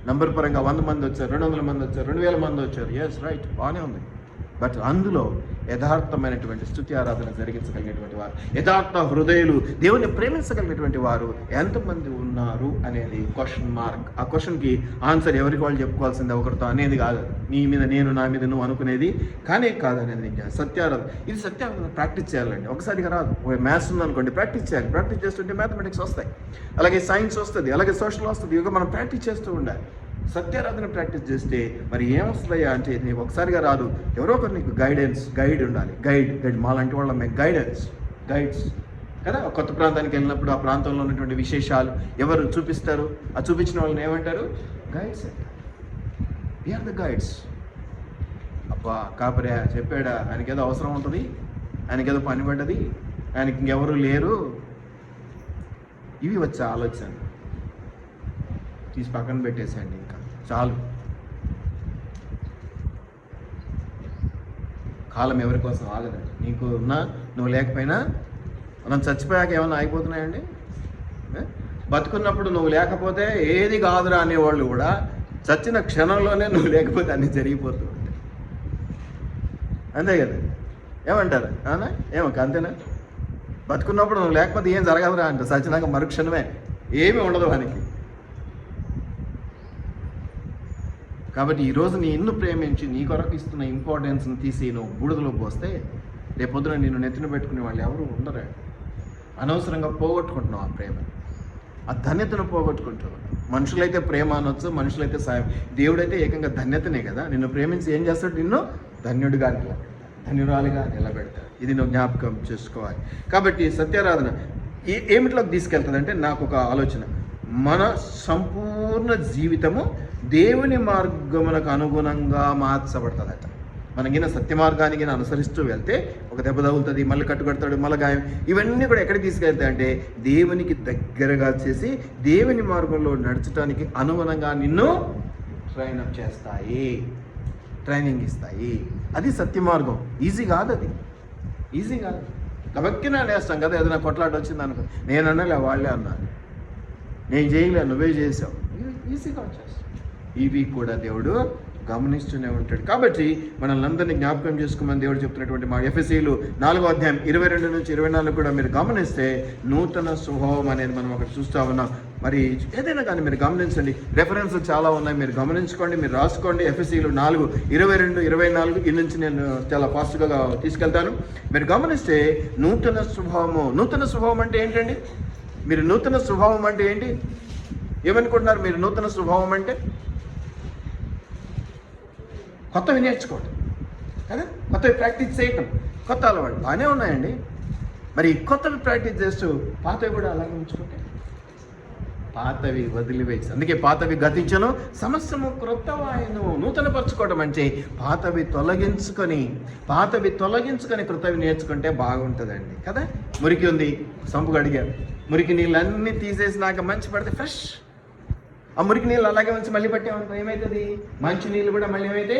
నంబర్ పరంగా 100 మంది వచ్చారు, 200 మంది వచ్చారు, 2000 మంది వచ్చారు. ఎస్, రైట్, బాగానే ఉంది. బట్ అందులో యథార్థమైనటువంటి స్తుతి ఆరాధన జరిగించగలిగినటువంటి వారు, యథార్థ హృదయులు, దేవుని ప్రేమించగలిగినటువంటి వారు ఎంతమంది ఉన్నారు అనేది క్వశ్చన్ మార్క్. ఆ క్వశ్చన్కి ఆన్సర్ ఎవరికి వాళ్ళు చెప్పుకోవాల్సిందే, ఒకరితో అనేది కాదు. నీ మీద నేను, నా మీద నువ్వు అనుకునేది కానీ కాదనేది సత్యారాధన. ఇది సత్యారాధన ప్రాక్టీస్ చేయాలండి. ఒకసారిగా రాదు. మ్యాథ్స్ ఉందనుకోండి, ప్రాక్టీస్ చేయాలి. ప్రాక్టీస్ చేస్తుంటే మ్యాథమెటిక్స్ వస్తాయి, అలాగే సైన్స్ వస్తుంది, అలాగే సోషల్ వస్తుంది. ఇక మనం ప్రాక్టీస్ చేస్తూ ఉండాలి. సత్యారాధన ప్రాక్టీస్ చేస్తే మరి ఏమొస్తుందయ్యా అంటే, నీకు ఒకసారిగా రాదు. ఎవరో ఒకరు నీకు గైడ్ ఉండాలి. గైడ్ మాలాంటి వాళ్ళ గైడ్స్ కదా. కొత్త ప్రాంతానికి వెళ్ళినప్పుడు ఆ ప్రాంతంలో ఉన్నటువంటి విశేషాలు ఎవరు చూపిస్తారు? ఆ చూపించిన వాళ్ళని ఏమంటారు? గైడ్స్ అంటారు. We are the guides. అబ్బా కాపరే చెప్పాడా, ఆయనకేదో అవసరం ఉంటుంది, ఆయనకేదో పని పడ్డది, ఆయనకి ఇంకెవరు లేరు, ఇవి వచ్చే ఆలోచన తీసి పక్కన పెట్టేసేయండి. ఇంకా చాలు. కాలం ఎవరి కోసం ఆగదండి. నీకు ఉన్నా నువ్వు లేకపోయినా, మనం చచ్చిపోయాక ఏమన్నా ఆగిపోతున్నాయండి? బతుకున్నప్పుడు నువ్వు లేకపోతే ఏది కాదురా అనేవాళ్ళు కూడా చచ్చిన క్షణంలోనే నువ్వు లేకపోతే అన్నీ జరిగిపోతూ ఉంటాయి. అంతే కదా, ఏమంటారు? అవునా? అంతేనా? బతుకున్నప్పుడు నువ్వు లేకపోతే ఏం జరగదురా అంట, చచ్చినాక మరుక్షణమే ఏమీ ఉండదు వానికి. కాబట్టి ఈరోజు నీ ఇన్ను ప్రేమించి నీ కొరకు ఇస్తున్న ఇంపార్టెన్స్ని తీసి నువ్వు బూడిదలో పోస్తే రేపొద్దున నిన్ను నెత్తిన పెట్టుకునే వాళ్ళు ఎవరు ఉండరు. అనవసరంగా పోగొట్టుకుంటున్నావు ఆ ప్రేమ, ఆ ధన్యతను పోగొట్టుకుంటున్నావు. మనుషులైతే ప్రేమ అనొచ్చు, మనుషులైతే సాయం. దేవుడైతే ఏకంగా ధన్యతనే కదా. నిన్ను ప్రేమించి ఏం చేస్తాడు? నిన్ను ధన్యుడిగా నిలబెడతాడు, ధన్యురాలిగా నిలబెడతాడు. ఇది నువ్వు జ్ఞాపకం చేసుకోవాలి. కాబట్టి సత్యారాధన ఏమిట్లోకి తీసుకెళ్తుందంటే, నాకు ఒక ఆలోచన, మన సంపూర్ణ జీవితము దేవుని మార్గములకు అనుగుణంగా మార్చబడుతుందట. మనకిన సత్య మార్గానికి అనుసరిస్తూ వెళ్తే ఒక దెబ్బ తగులుతుంది, మళ్ళీ కట్టుకడతాడు, మళ్ళీ గాయం. ఇవన్నీ కూడా ఎక్కడికి తీసుకెళ్తాయి అంటే దేవునికి దగ్గరగా చేసి దేవుని మార్గంలో నడచడానికి అనుగుణంగా నిన్ను ట్రైనప్ చేస్తాయి, ట్రైనింగ్ ఇస్తాయి. అది సత్య మార్గం. ఈజీ కాదు, అది ఈజీ కాదు. గబక్కినా నేస్తాం కదా. ఏదైనా కొట్లాట వచ్చింది అనుకో, నేను అన్నలే వాళ్ళే అన్నారు, నేను చేయలే నువ్వే చేసావు, ఈజీగా వచ్చేస్తావు. ఇవి కూడా దేవుడు గమనిస్తూనే ఉంటాడు. కాబట్టి మనల్ని అందరినీ జ్ఞాపకం చేసుకోమని దేవుడు చెప్తున్నటువంటి మా ఎఫెసీయులు 4వ అధ్యాయం 22 నుంచి 24 కూడా మీరు గమనిస్తే నూతన స్వభావం అనేది మనం అక్కడ చూస్తూ ఉన్నాం. మరి ఏదైనా కానీ మీరు గమనించండి, రెఫరెన్స్ చాలా ఉన్నాయి, మీరు గమనించుకోండి, మీరు రాసుకోండి. ఎఫెసీయులు 4:22, 24 ఈ నుంచి నేను చాలా ఫాస్ట్గా తీసుకెళ్తాను. మీరు గమనిస్తే నూతన స్వభావం అంటే ఏంటండి? మీరు నూతన స్వభావం అంటే ఏంటి ఏమనుకుంటున్నారు? మీరు నూతన స్వభావం అంటే కొత్తవి నేర్చుకోవడం కదా, కొత్తవి ప్రాక్టీస్ చేయటం, కొత్త అలవాటు బాగానే ఉన్నాయండి. మరి కొత్తవి ప్రాక్టీస్ చేస్తూ పాతవి కూడా అలాగే ఉంచుకుంటే పాతవి వదిలివేసి, అందుకే పాతవి గతించను సమస్తము క్రొత్తవాయను. నూతనపరచుకోవడం అంటే పాతవి తొలగించుకొని క్రొత్తవి నేర్చుకుంటే బాగుంటుందండి కదా. మురికి ఉంది, సంపుగా అడిగారు, మురికి నీళ్ళన్నీ తీసేసినాక మంచి పడితే ఫ్రెష్, ఆ మురికి నీళ్ళు అలాగే ఉంచి మళ్ళీ పట్టేమంటే ఏమవుతుంది? మంచి నీళ్ళు కూడా మళ్ళీ ఏమైతే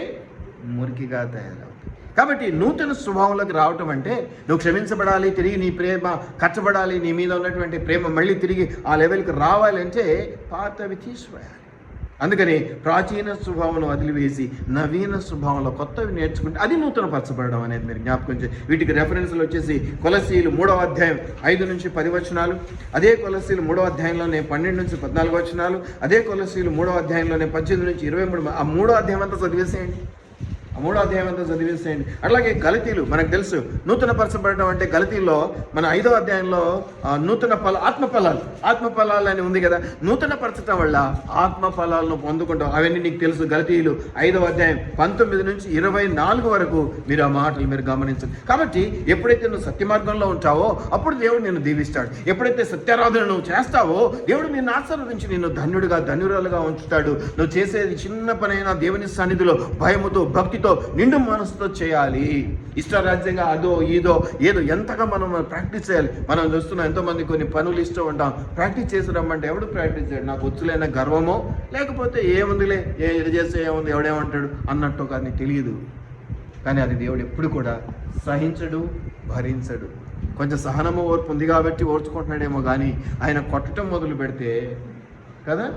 మురికిగా తయారవుతాయి. కాబట్టి నూతన స్వభావంలోకి రావటం అంటే నువ్వు క్షమించబడాలి, తిరిగి నీ ప్రేమ కట్టబడాలి, నీ మీద ఉన్నటువంటి ప్రేమ మళ్ళీ తిరిగి ఆ లెవెల్కి రావాలంటే పాతవి తీసివేయాలి. అందుకని ప్రాచీన స్వభావం వదిలివేసి నవీన స్వభావంలో కొత్తవి నేర్చుకుంటే అది నూతన పరచబడడం అనేది మీరు జ్ఞాపకం చేసి. వీటికి రెఫరెన్స్లు వచ్చేసి కొలస్సీలు 3వ అధ్యాయం 5 నుంచి 10 వచనాలు, అదే కొలస్సీలు 3వ అధ్యాయంలోనే 12 నుంచి 14 వచనాలు, అదే కొలస్సీలు 3వ అధ్యాయంలోనే 18 నుంచి 23. ఆ 3వ అధ్యాయం అంతా చదివేసేయండి. అట్లాగే గలతీలు మనకు తెలుసు, నూతన పరచబడడం అంటే గలతీల్లో మన 5వ అధ్యాయంలో నూతన ఆత్మఫలాలు అని ఉంది కదా. నూతన పరచడం వల్ల ఆత్మఫలాలను పొందుకుంటాం. అవన్నీ నీకు తెలుసు. గలతీలు 5వ అధ్యాయం 19 నుంచి 24 వరకు మీరు ఆ మాటలు మీరు గమనించండి. కాబట్టి ఎప్పుడైతే నువ్వు సత్య మార్గంలో ఉంటావో అప్పుడు దేవుడు నిన్ను దీవిస్తాడు. ఎప్పుడైతే సత్యారాధన నువ్వు చేస్తావో దేవుడు నిన్ను ఆశీర్వదించి నిన్ను ధన్యురాలుగా ఉంచుతాడు. నువ్వు చేసేది చిన్న పనైనా దేవుని సన్నిధిలో భయముతో, భక్తితో, నిండు మనసుతో చేయాలి. ఇష్టరాజ్యంగా అదో ఏదో ఎంతగా మనం ప్రాక్టీస్ చేయాలి. మనం చూస్తున్నాం ఎంతోమంది కొన్ని పనులు ఇష్టం ఉంటాం, ప్రాక్టీస్ చేసి రమ్మంటే ఎవడు ప్రాక్టీస్ చేయడు. నాకు వచ్చులేన గర్వమో లేకపోతే ఏముందిలే, ఏది చేస్తే ఏముంది, ఎవడేమంటాడు అన్నట్టు కానీ తెలియదు. కానీ అది దేవుడు ఎప్పుడు కూడా సహించడు, భరించడు. కొంచెం సహనము ఓర్పు ఉంది కాబట్టి ఓర్చుకుంటున్నాడేమో కానీ ఆయన కొట్టడం మొదలు పెడితే కదా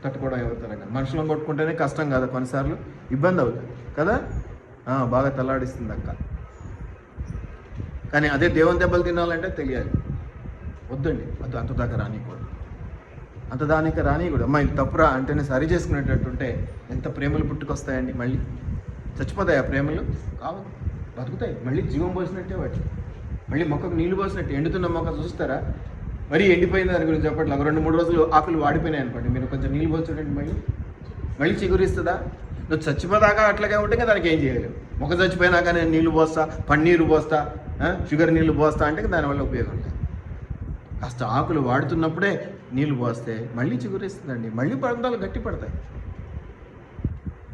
తట్టుకోవడం అవుతారు. మనుషులను కొట్టుకుంటేనే కష్టం కదా, కొన్నిసార్లు ఇబ్బంది అవుతుంది కదా, బాగా తల్లాడిస్తుంది అక్క. కానీ అదే దేవుని దెబ్బలు తినాలంటే తెలియాలి. వద్దండి, అది అంతదాకా రానికూడదు. అమ్మాయి తప్పురా అంటేనే సరి చేసుకునేటట్టుంటే ఎంత ప్రేమలు పుట్టుకొస్తాయండి. మళ్ళీ చచ్చిపోతాయి ఆ ప్రేమలు? కావు, బతుకుతాయి. మళ్ళీ జీవం పోసినట్టే వాటి. మళ్ళీ మొక్కకు నీళ్లు పోసినట్టు. ఎండుతున్న మొక్క చూస్తారా, మరీ ఎండిపోయింది దాని గురించి చెప్పట్లేదు. ఒక 2-3 రోజులు ఆకులు వాడిపోయినాయి అనుకోండి, మీరు కొంచెం నీళ్ళు పోసి చూడండి, మళ్ళీ చిగురిస్తుందా? నువ్వు చచ్చిపోదాకా అట్లాగే ఉంటే దానికి ఏం చేయలేవు. మొక్క చచ్చిపోయినాక నేను నీళ్లు పోస్తా, పన్నీరు పోస్తా, షుగర్ నీళ్లు పోస్తా అంటే దానివల్ల ఉపయోగం లేదు. కాస్త ఆకులు వాడుతున్నప్పుడే నీళ్లు పోస్తే మళ్ళీ చిగురిస్తుందండి, మళ్ళీ పదాలు గట్టి పడతాయి.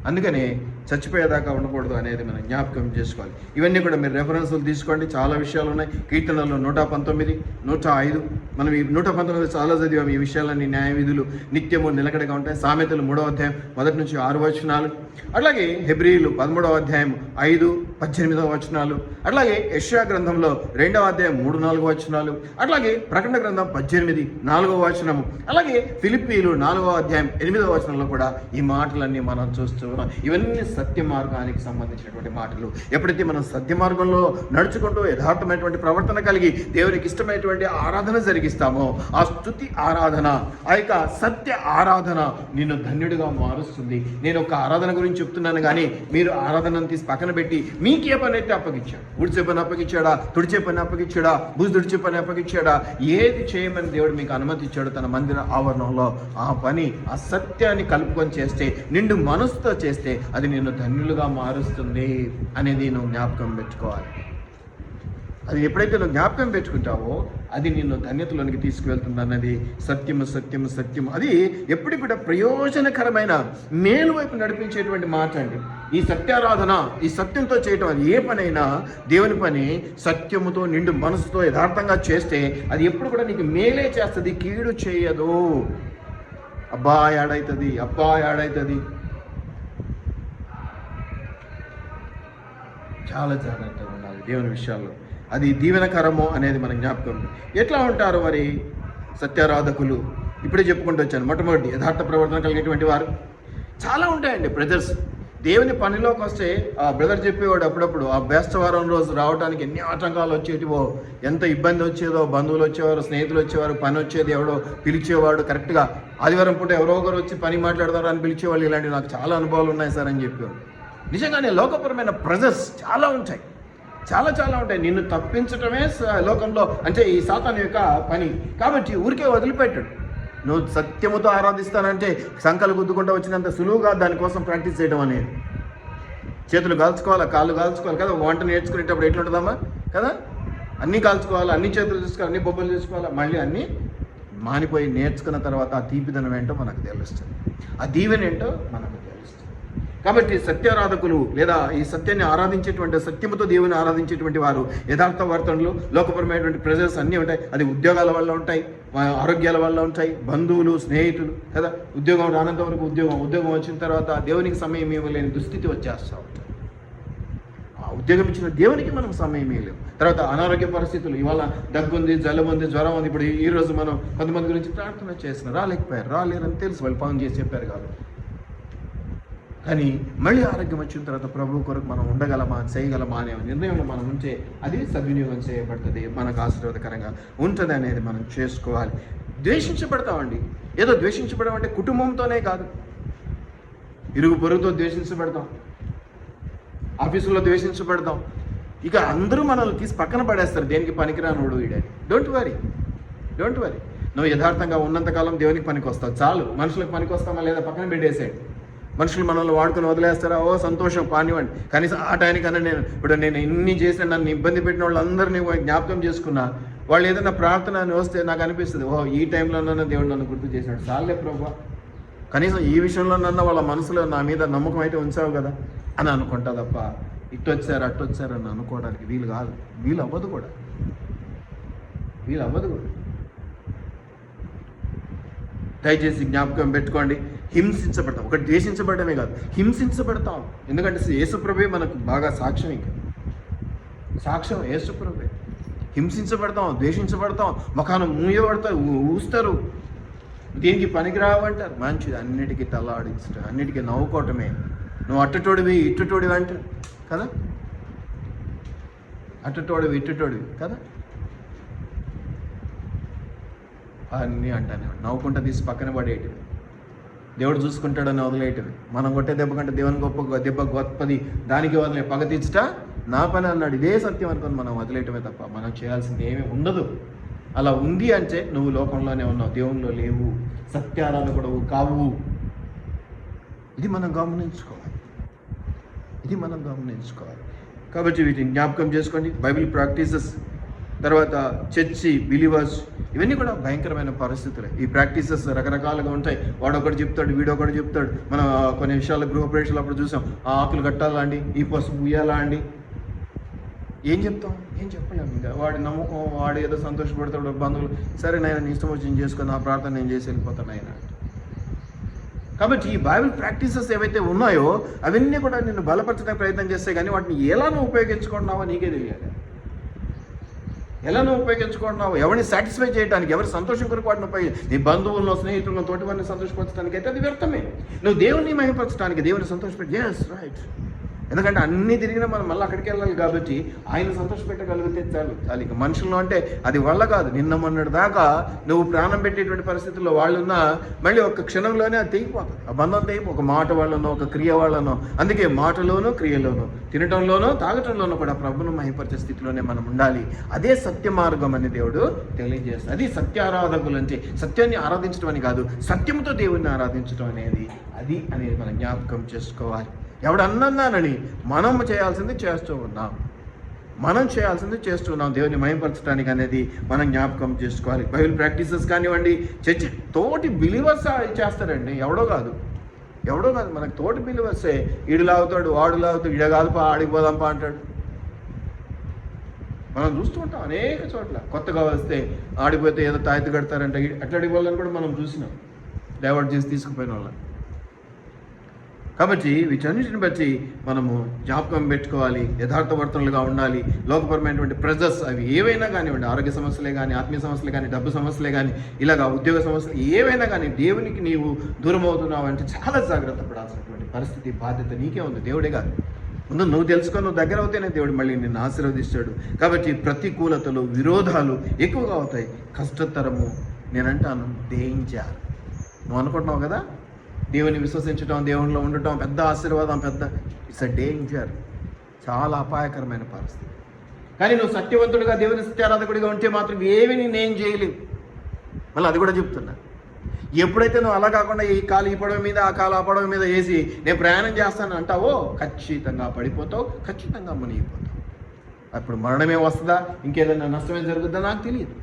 అందుకని చచ్చిపోయేదాకా ఉండకూడదు అనేది మనం జ్ఞాపకం చేసుకోవాలి. ఇవన్నీ కూడా మీరు రెఫరెన్స్లు తీసుకోండి, చాలా విషయాలు ఉన్నాయి. కీర్తనలో 119, 105 మనం ఈ 119 చాలా చదివాం. ఈ విషయాలన్నీ న్యాయ విధులు నిత్యము నిలకడగా ఉంటాయి. సామెతలు 3వ అధ్యాయం 1 నుంచి 6 వచనాలు, అట్లాగే హెబ్రీయులు 13వ అధ్యాయం 5, 18 వచనాలు, అట్లాగే యెషయా గ్రంథంలో 2వ అధ్యాయం 3-4 వచనాలు, అట్లాగే ప్రకటన గ్రంథం 18 4వ వచనము, అలాగే ఫిలిప్పీయులు 4వ అధ్యాయం 8వ వచనంలో కూడా ఈ మాటలన్నీ మనం చూస్తూ ఉన్నాం. ఇవన్నీ సత్య మార్గానికి సంబంధించినటువంటి మాటలు. ఎప్పుడైతే మనం సత్య మార్గంలో నడుచుకుంటూ యథార్థమైనటువంటి ప్రవర్తన కలిగి దేవునికి ఇష్టమైనటువంటి ఆరాధన జరిగిస్తామో ఆ స్తుతి ఆరాధన, ఆ యొక్క సత్య ఆరాధన నిన్ను ధన్యుడిగా మారుస్తుంది. నేను ఒక ఆరాధన గురించి చెప్తున్నాను కానీ మీరు ఆరాధనను తీసి పక్కన పెట్టి మీకే పని అయితే అప్పగించాడు. ఊడ్చే పని అప్పగించాడా, తుడిచే పని అప్పగించాడా, బూజు తుడిచే పని అప్పగించాడా, ఏది చేయమని దేవుడు మీకు అనుమతి ఇచ్చాడు తన మందిర ఆవరణంలో ఆ పని, ఆ సత్యాన్ని కలుపుకొని చేస్తే, నిండు మనసుతో చేస్తే అది నిన్ను ధన్యులుగా మారుస్తుంది అనేది నువ్వు జ్ఞాపకం పెట్టుకోవాలి. అది ఎప్పుడైతే నువ్వు జ్ఞాపకం పెట్టుకుంటావో అది నిన్ను ధన్యతలోనికి తీసుకువెళ్తుంది అన్నది సత్యము. అది ఎప్పటికి కూడా ప్రయోజనకరమైన మేలు వైపు నడిపించేటువంటి మాట అండి. ఈ సత్యారాధన, ఈ సత్యంతో చేయటం, అది ఏ పనైనా దేవుని పని సత్యముతో నిండు మనసుతో యథార్థంగా చేస్తే అది ఎప్పుడు కూడా నీకు మేలే చేస్తుంది, కీడు చేయదు. అబ్బా ఏడైతుంది చాలా జాగ్రత్తగా ఉండాలి దేవుని విషయాల్లో. అది దీవెనకరమో అనేది మన జ్ఞాపకం. ఎట్లా ఉంటారు మరి సత్యారాధకులు? ఇప్పుడే చెప్పుకుంటూ వచ్చాను. మొట్టమొదటి యథార్థ ప్రవర్తన కలిగేటువంటి వారు చాలా ఉంటాయండి బ్రదర్స్. దేవుని పనిలోకి వస్తే ఆ బ్రదర్ చెప్పేవాడు అప్పుడప్పుడు ఆ బేస్తవారం రోజు రావడానికి ఎన్ని ఆటంకాలు వచ్చేటివో, ఎంత ఇబ్బంది వచ్చేదో, బంధువులు వచ్చేవారు, స్నేహితులు వచ్చేవారు, పని వచ్చేది, ఎవడో పిలిచేవాడు, కరెక్ట్గా ఆదివారం పూట ఎవరో ఒకరు వచ్చి పని మాట్లాడతారు అని పిలిచేవాళ్ళు. ఇలాంటివి నాకు చాలా అనుభవాలు ఉన్నాయి సార్ అని చెప్పేవాడు. నిజంగానే లోకపరమైన ప్రెజర్స్ చాలా ఉంటాయి, చాలా ఉంటాయి. నిన్ను తప్పించటమే లోకంలో అంటే ఈ సాతాను యొక్క పని. కాబట్టి ఊరికే వదిలిపెట్టాడు. నువ్వు సత్యముతో ఆరాధిస్తానంటే సంకలు గుద్దుకుంటూ వచ్చినంత సులువుగా దానికోసం ప్రాక్టీస్ చేయడం అనేది. చేతులు కాల్చుకోవాలా, కాళ్ళు కాల్చుకోవాలి కదా, వంట నేర్చుకునేటప్పుడు ఎట్లుంటుందమ్మా కదా, అన్నీ కాల్చుకోవాలి, అన్ని చేతులు చూసుకోవాలి, అన్ని బొబ్బలు చూసుకోవాలి, మళ్ళీ అన్నీ మానిపోయి నేర్చుకున్న తర్వాత ఆ తీపిదనం ఏంటో మనకు తెలుస్తుంది, ఆ దీవెన ఏంటో మనకు తెలుస్తుంది. కాబట్టి సత్యారాధకులు లేదా ఈ సత్యాన్ని ఆరాధించేటువంటి, సత్యముతో దేవుని ఆరాధించేటువంటి వారు యథార్థ వర్తనలు, లోకపరమైనటువంటి ప్రెజర్స్ అన్నీ ఉంటాయి. అది ఉద్యోగాల వల్ల ఉంటాయి, ఆరోగ్యాల వల్ల ఉంటాయి, బంధువులు, స్నేహితులు కదా, ఉద్యోగం రానంత వరకు ఉద్యోగం వచ్చిన తర్వాత దేవునికి సమయం ఇవ్వలేని దుస్థితి వచ్చేస్తూ ఉంటుంది. ఆ ఉద్యోగం ఇచ్చిన దేవునికి మనం సమయం ఇవ్వలేము. తర్వాత అనారోగ్య పరిస్థితులు, ఇవాళ దగ్గు ఉంది, జలుబు ఉంది, జ్వరం ఉంది. ఇప్పుడు ఈరోజు మనం కొంతమంది గురించి ప్రార్థన చేసిన రాలేరని తెలుసు, వాళ్ళు పని చేసి చెప్పారు కాబట్టి. కానీ మళ్ళీ ఆరోగ్యం వచ్చిన తర్వాత ప్రభు కొరకు మనం ఉండగలమా, చేయగలమా అనే నిర్ణయంలో మనం ఉంటే అది సద్వినియోగం చేయబడుతుంది, మనకు ఆశీర్వాదకరంగా ఉంటుంది అనేది మనం చేసుకోవాలి. ద్వేషించబడతామండి. ఏదో ద్వేషించబడడం అంటే కుటుంబంతోనే కాదు, ఇరుగు పొరుగుతో ద్వేషించబడతాం, ఆఫీసులో ద్వేషించబడతాం. ఇక అందరూ మనల్ని తీసి పక్కన పడేస్తారు, దేనికి పనికిరానోడు వీడని. Don't worry. నువ్వు యథార్థంగా ఉన్నంతకాలం దేవునికి పనికి వస్తావు చాలు. మనుషులకు పనికి వస్తామా లేదా పక్కన పెట్టేసాడు. మనుషులు మనల్ని వాడుకొని వదిలేస్తారా, ఓ సంతోషం పానివ్వండి. కనీసం ఆ టైంకన్నా నేను ఇన్ని చేసిన, నన్ను ఇబ్బంది పెట్టిన వాళ్ళందరినీ జ్ఞాపకం చేసుకున్నా, వాళ్ళు ఏదైనా ప్రార్థన అని వస్తే నాకు అనిపిస్తుంది, ఓ ఈ టైంలోనన్నా దేవుడు నన్ను గుర్తు చేసినాడు, చాలే ప్రభా, కనీసం ఈ విషయంలోనన్నా వాళ్ళ మనసులో నా మీద నమ్మకం అయితే ఉంచావు కదా అని అనుకుంటా తప్ప ఇట్టొచ్చారు అట్టొచ్చారు అని అనుకోవడానికి వీలు కాదు, వీలు అవ్వదు కూడా. దయచేసి జ్ఞాపకం పెట్టుకోండి. హింసించబడతాం, ఒకటి ద్వేషించబడమే కాదు, హింసించబడతాం. ఎందుకంటే యేసుప్రభే మనకు బాగా సాక్ష్యం. సాక్ష్యం యేసుప్రభే. హింసించబడతాం, ద్వేషించబడతాం, ముఖాన మూయబడతారు, ఊస్తారు, దీనికి పనికిరావంటారు. మంచిది, అన్నిటికీ తలాడించడం, అన్నిటికీ నవ్వుకోవటమే. నువ్వు అట్టటోడివి ఇట్టటోడివి అంటారు కదా, అట్టటోడివి ఇట్టటోడివి కదా, అన్నీ అంటానే నవ్వుకుంటా తీసి పక్కన పడేటివి, దేవుడు చూసుకుంటాడని వదిలేటివి. మనం కొట్టే దెబ్బ కంటే దేవుని దెబ్బ గొప్పది, దానికి వదిలే పగ తీర్చుట నా పని అన్నాడు. ఇదే సత్యం అనుకుని మనం వదిలేయటమే తప్ప మనం చేయాల్సింది ఏమీ ఉండదు. అలా ఉంది అంటే నువ్వు లోకంలోనే ఉన్నావు, దేవునిలో లేవు, సత్యారాధకుడవు కావు. ఇది మనం గమనించుకోవాలి. కాబట్టి వీటిని జ్ఞాపకం చేసుకోండి. బైబిల్ ప్రాక్టీసెస్, తర్వాత చర్చి, బిలీవర్స్, ఇవన్నీ కూడా భయంకరమైన పరిస్థితులే. ఈ ప్రాక్టీసెస్ రకరకాలుగా ఉంటాయి. వాడొకటి చెప్తాడు, వీడొకటి చెప్తాడు. మనం కొన్ని విషయాలు గృహప్రవేశాలు అప్పుడు చూసాం, ఆ ఆకులు కట్టాలా అండి, ఈ పసుపు ఉయ్యాలా అండి, ఏం చెప్తాం, ఏం చెప్పలేము. ఇంకా వాడి నమ్మకం, వాడు ఏదో సంతోషపడతాడు, బంధువులు, సరే నాయన నీ ఇష్టం వచ్చి చేసుకొని ఆ ప్రార్థన నేను చేసి వెళ్ళిపోతాను ఆయన. కాబట్టి ఈ బైబిల్ ప్రాక్టీసెస్ ఏవైతే ఉన్నాయో అవన్నీ కూడా నిన్ను బలపరచడానికి ప్రయత్నం చేస్తే కానీ వాటిని ఎలా నువ్వు ఉపయోగించుకుంటున్నావో నీకే తెలియాలి. ఎలా నువ్వు ఉపయోగించుకుంటున్నావు, ఎవరిని సాటిస్ఫై చేయడానికి, ఎవరి సంతోషం కొరకు వాటిని నీ బంధువులను, స్నేహితులను, తోటి వారిని సంతోషపరచడానికి అయితే అది వ్యర్థమే. నువ్వు దేవుని మహిమపరచడానికి, దేవుని సంతోషపెట్టి, ఎస్ రైట్. ఎందుకంటే అన్నీ తిరిగినా మనం మళ్ళీ అక్కడికి వెళ్ళాలి కాబట్టి ఆయన సంతోషపెట్టగలిగితే చాలు. ఇక మనుషుల్లో అంటే అది వల్ల కాదు. నిన్న మొన్నటి దాకా నువ్వు ప్రాణం పెట్టేటువంటి పరిస్థితుల్లో వాళ్ళున్నా మళ్ళీ ఒక క్షణంలోనే అది తెగిపోతుంది, ఆ బంధం తెగిపో, ఒక మాట వాళ్ళనో, ఒక క్రియ వాళ్ళనో. అందుకే మాటలోనూ, క్రియలోనూ, తినటంలోనూ, తాగటంలోనూ కూడా ప్రభువును మహిమపరిచే స్థితిలోనే మనం ఉండాలి. అదే సత్య మార్గం అని దేవుడు తెలియజేస్తుంది. అది సత్యారాధకులు అంటే సత్యాన్ని ఆరాధించడం అని కాదు, సత్యంతో దేవుణ్ణి ఆరాధించడం అనేది మనం జ్ఞాపకం చేసుకోవాలి. ఎవడన్నానని మనం చేయాల్సింది చేస్తూ ఉన్నాం, దేవుని మహిమపరచడానికి అనేది మనం జ్ఞాపకం చేసుకోవాలి. బైబిల్ ప్రాక్టీసెస్ కానివ్వండి, చర్చ్ తోటి బిలీవర్స్ చేస్తారండి, ఎవడో కాదు, మనకు తోటి బిలీవర్సే. ఈడు లాగుతాడు, వాడు లాగుతాడు, ఈడ కాదుపా ఆడికి పోదాంపా అంటాడు. మనం చూస్తూ ఉంటాం అనేక చోట్ల. కొత్తగా వస్తే ఆడిపోతే ఏదో తాయెత్తు కడతారంట, అట్లాంటి వాళ్ళని కూడా మనం చూసినాం, డైవర్ట్ చేసి తీసుకుపోయిన వాళ్ళని. కాబట్టి వీటన్నిటిని బట్టి మనము జ్ఞాపకం పెట్టుకోవాలి, యథార్థవర్తనులుగా ఉండాలి. లోకపరమైనటువంటి ప్రెజర్స్ అవి ఏవైనా కానివ్వండి, ఆరోగ్య సమస్యలే కానీ, ఆత్మీయ సమస్యలే కానీ, డబ్బు సమస్యలే కానీ, ఇలాగా ఉద్యోగ సమస్యలు ఏవైనా కానీ, దేవునికి నీవు దూరం అవుతున్నావు అంటే చాలా జాగ్రత్త పడాల్సినటువంటి పరిస్థితి, బాధ్యత నీకే ఉంది, దేవుడే కాదు. ముందు నువ్వు తెలుసుకొని నువ్వు దగ్గర అవుతేనే దేవుడు మళ్ళీ నిన్ను ఆశీర్వదిస్తాడు. కాబట్టి ప్రతికూలతలు, విరోధాలు ఎక్కువగా అవుతాయి. కష్టతరము, నేనంటాను డేంజర్. నువ్వు అనుకుంటున్నావు కదా దేవుని విశ్వసించడం, దేవునిలో ఉండటం పెద్ద ఆశీర్వాదం, పెద్ద ఇట్స్ అ డేంజర్, చాలా అపాయకరమైన పరిస్థితి. కానీ నువ్వు సత్యవంతుడిగా, దేవుని సత్యారాధకుడిగా ఉంటే మాత్రం ఏమి నేనేం చేయలేవు. మళ్ళీ అది కూడా చెప్తున్నా. ఎప్పుడైతే నువ్వు అలా కాకుండా ఈ కాలు ఈ పడవ మీద, ఆ కాలు ఆ పడవ మీద వేసి నేను ప్రయాణం చేస్తాను అంటావో ఖచ్చితంగా పడిపోతావు, ఖచ్చితంగా మునిగిపోతావు. అప్పుడు మరణమే వస్తుందా, ఇంకేదైనా నష్టమే జరుగుతుందా నాకు తెలియదు.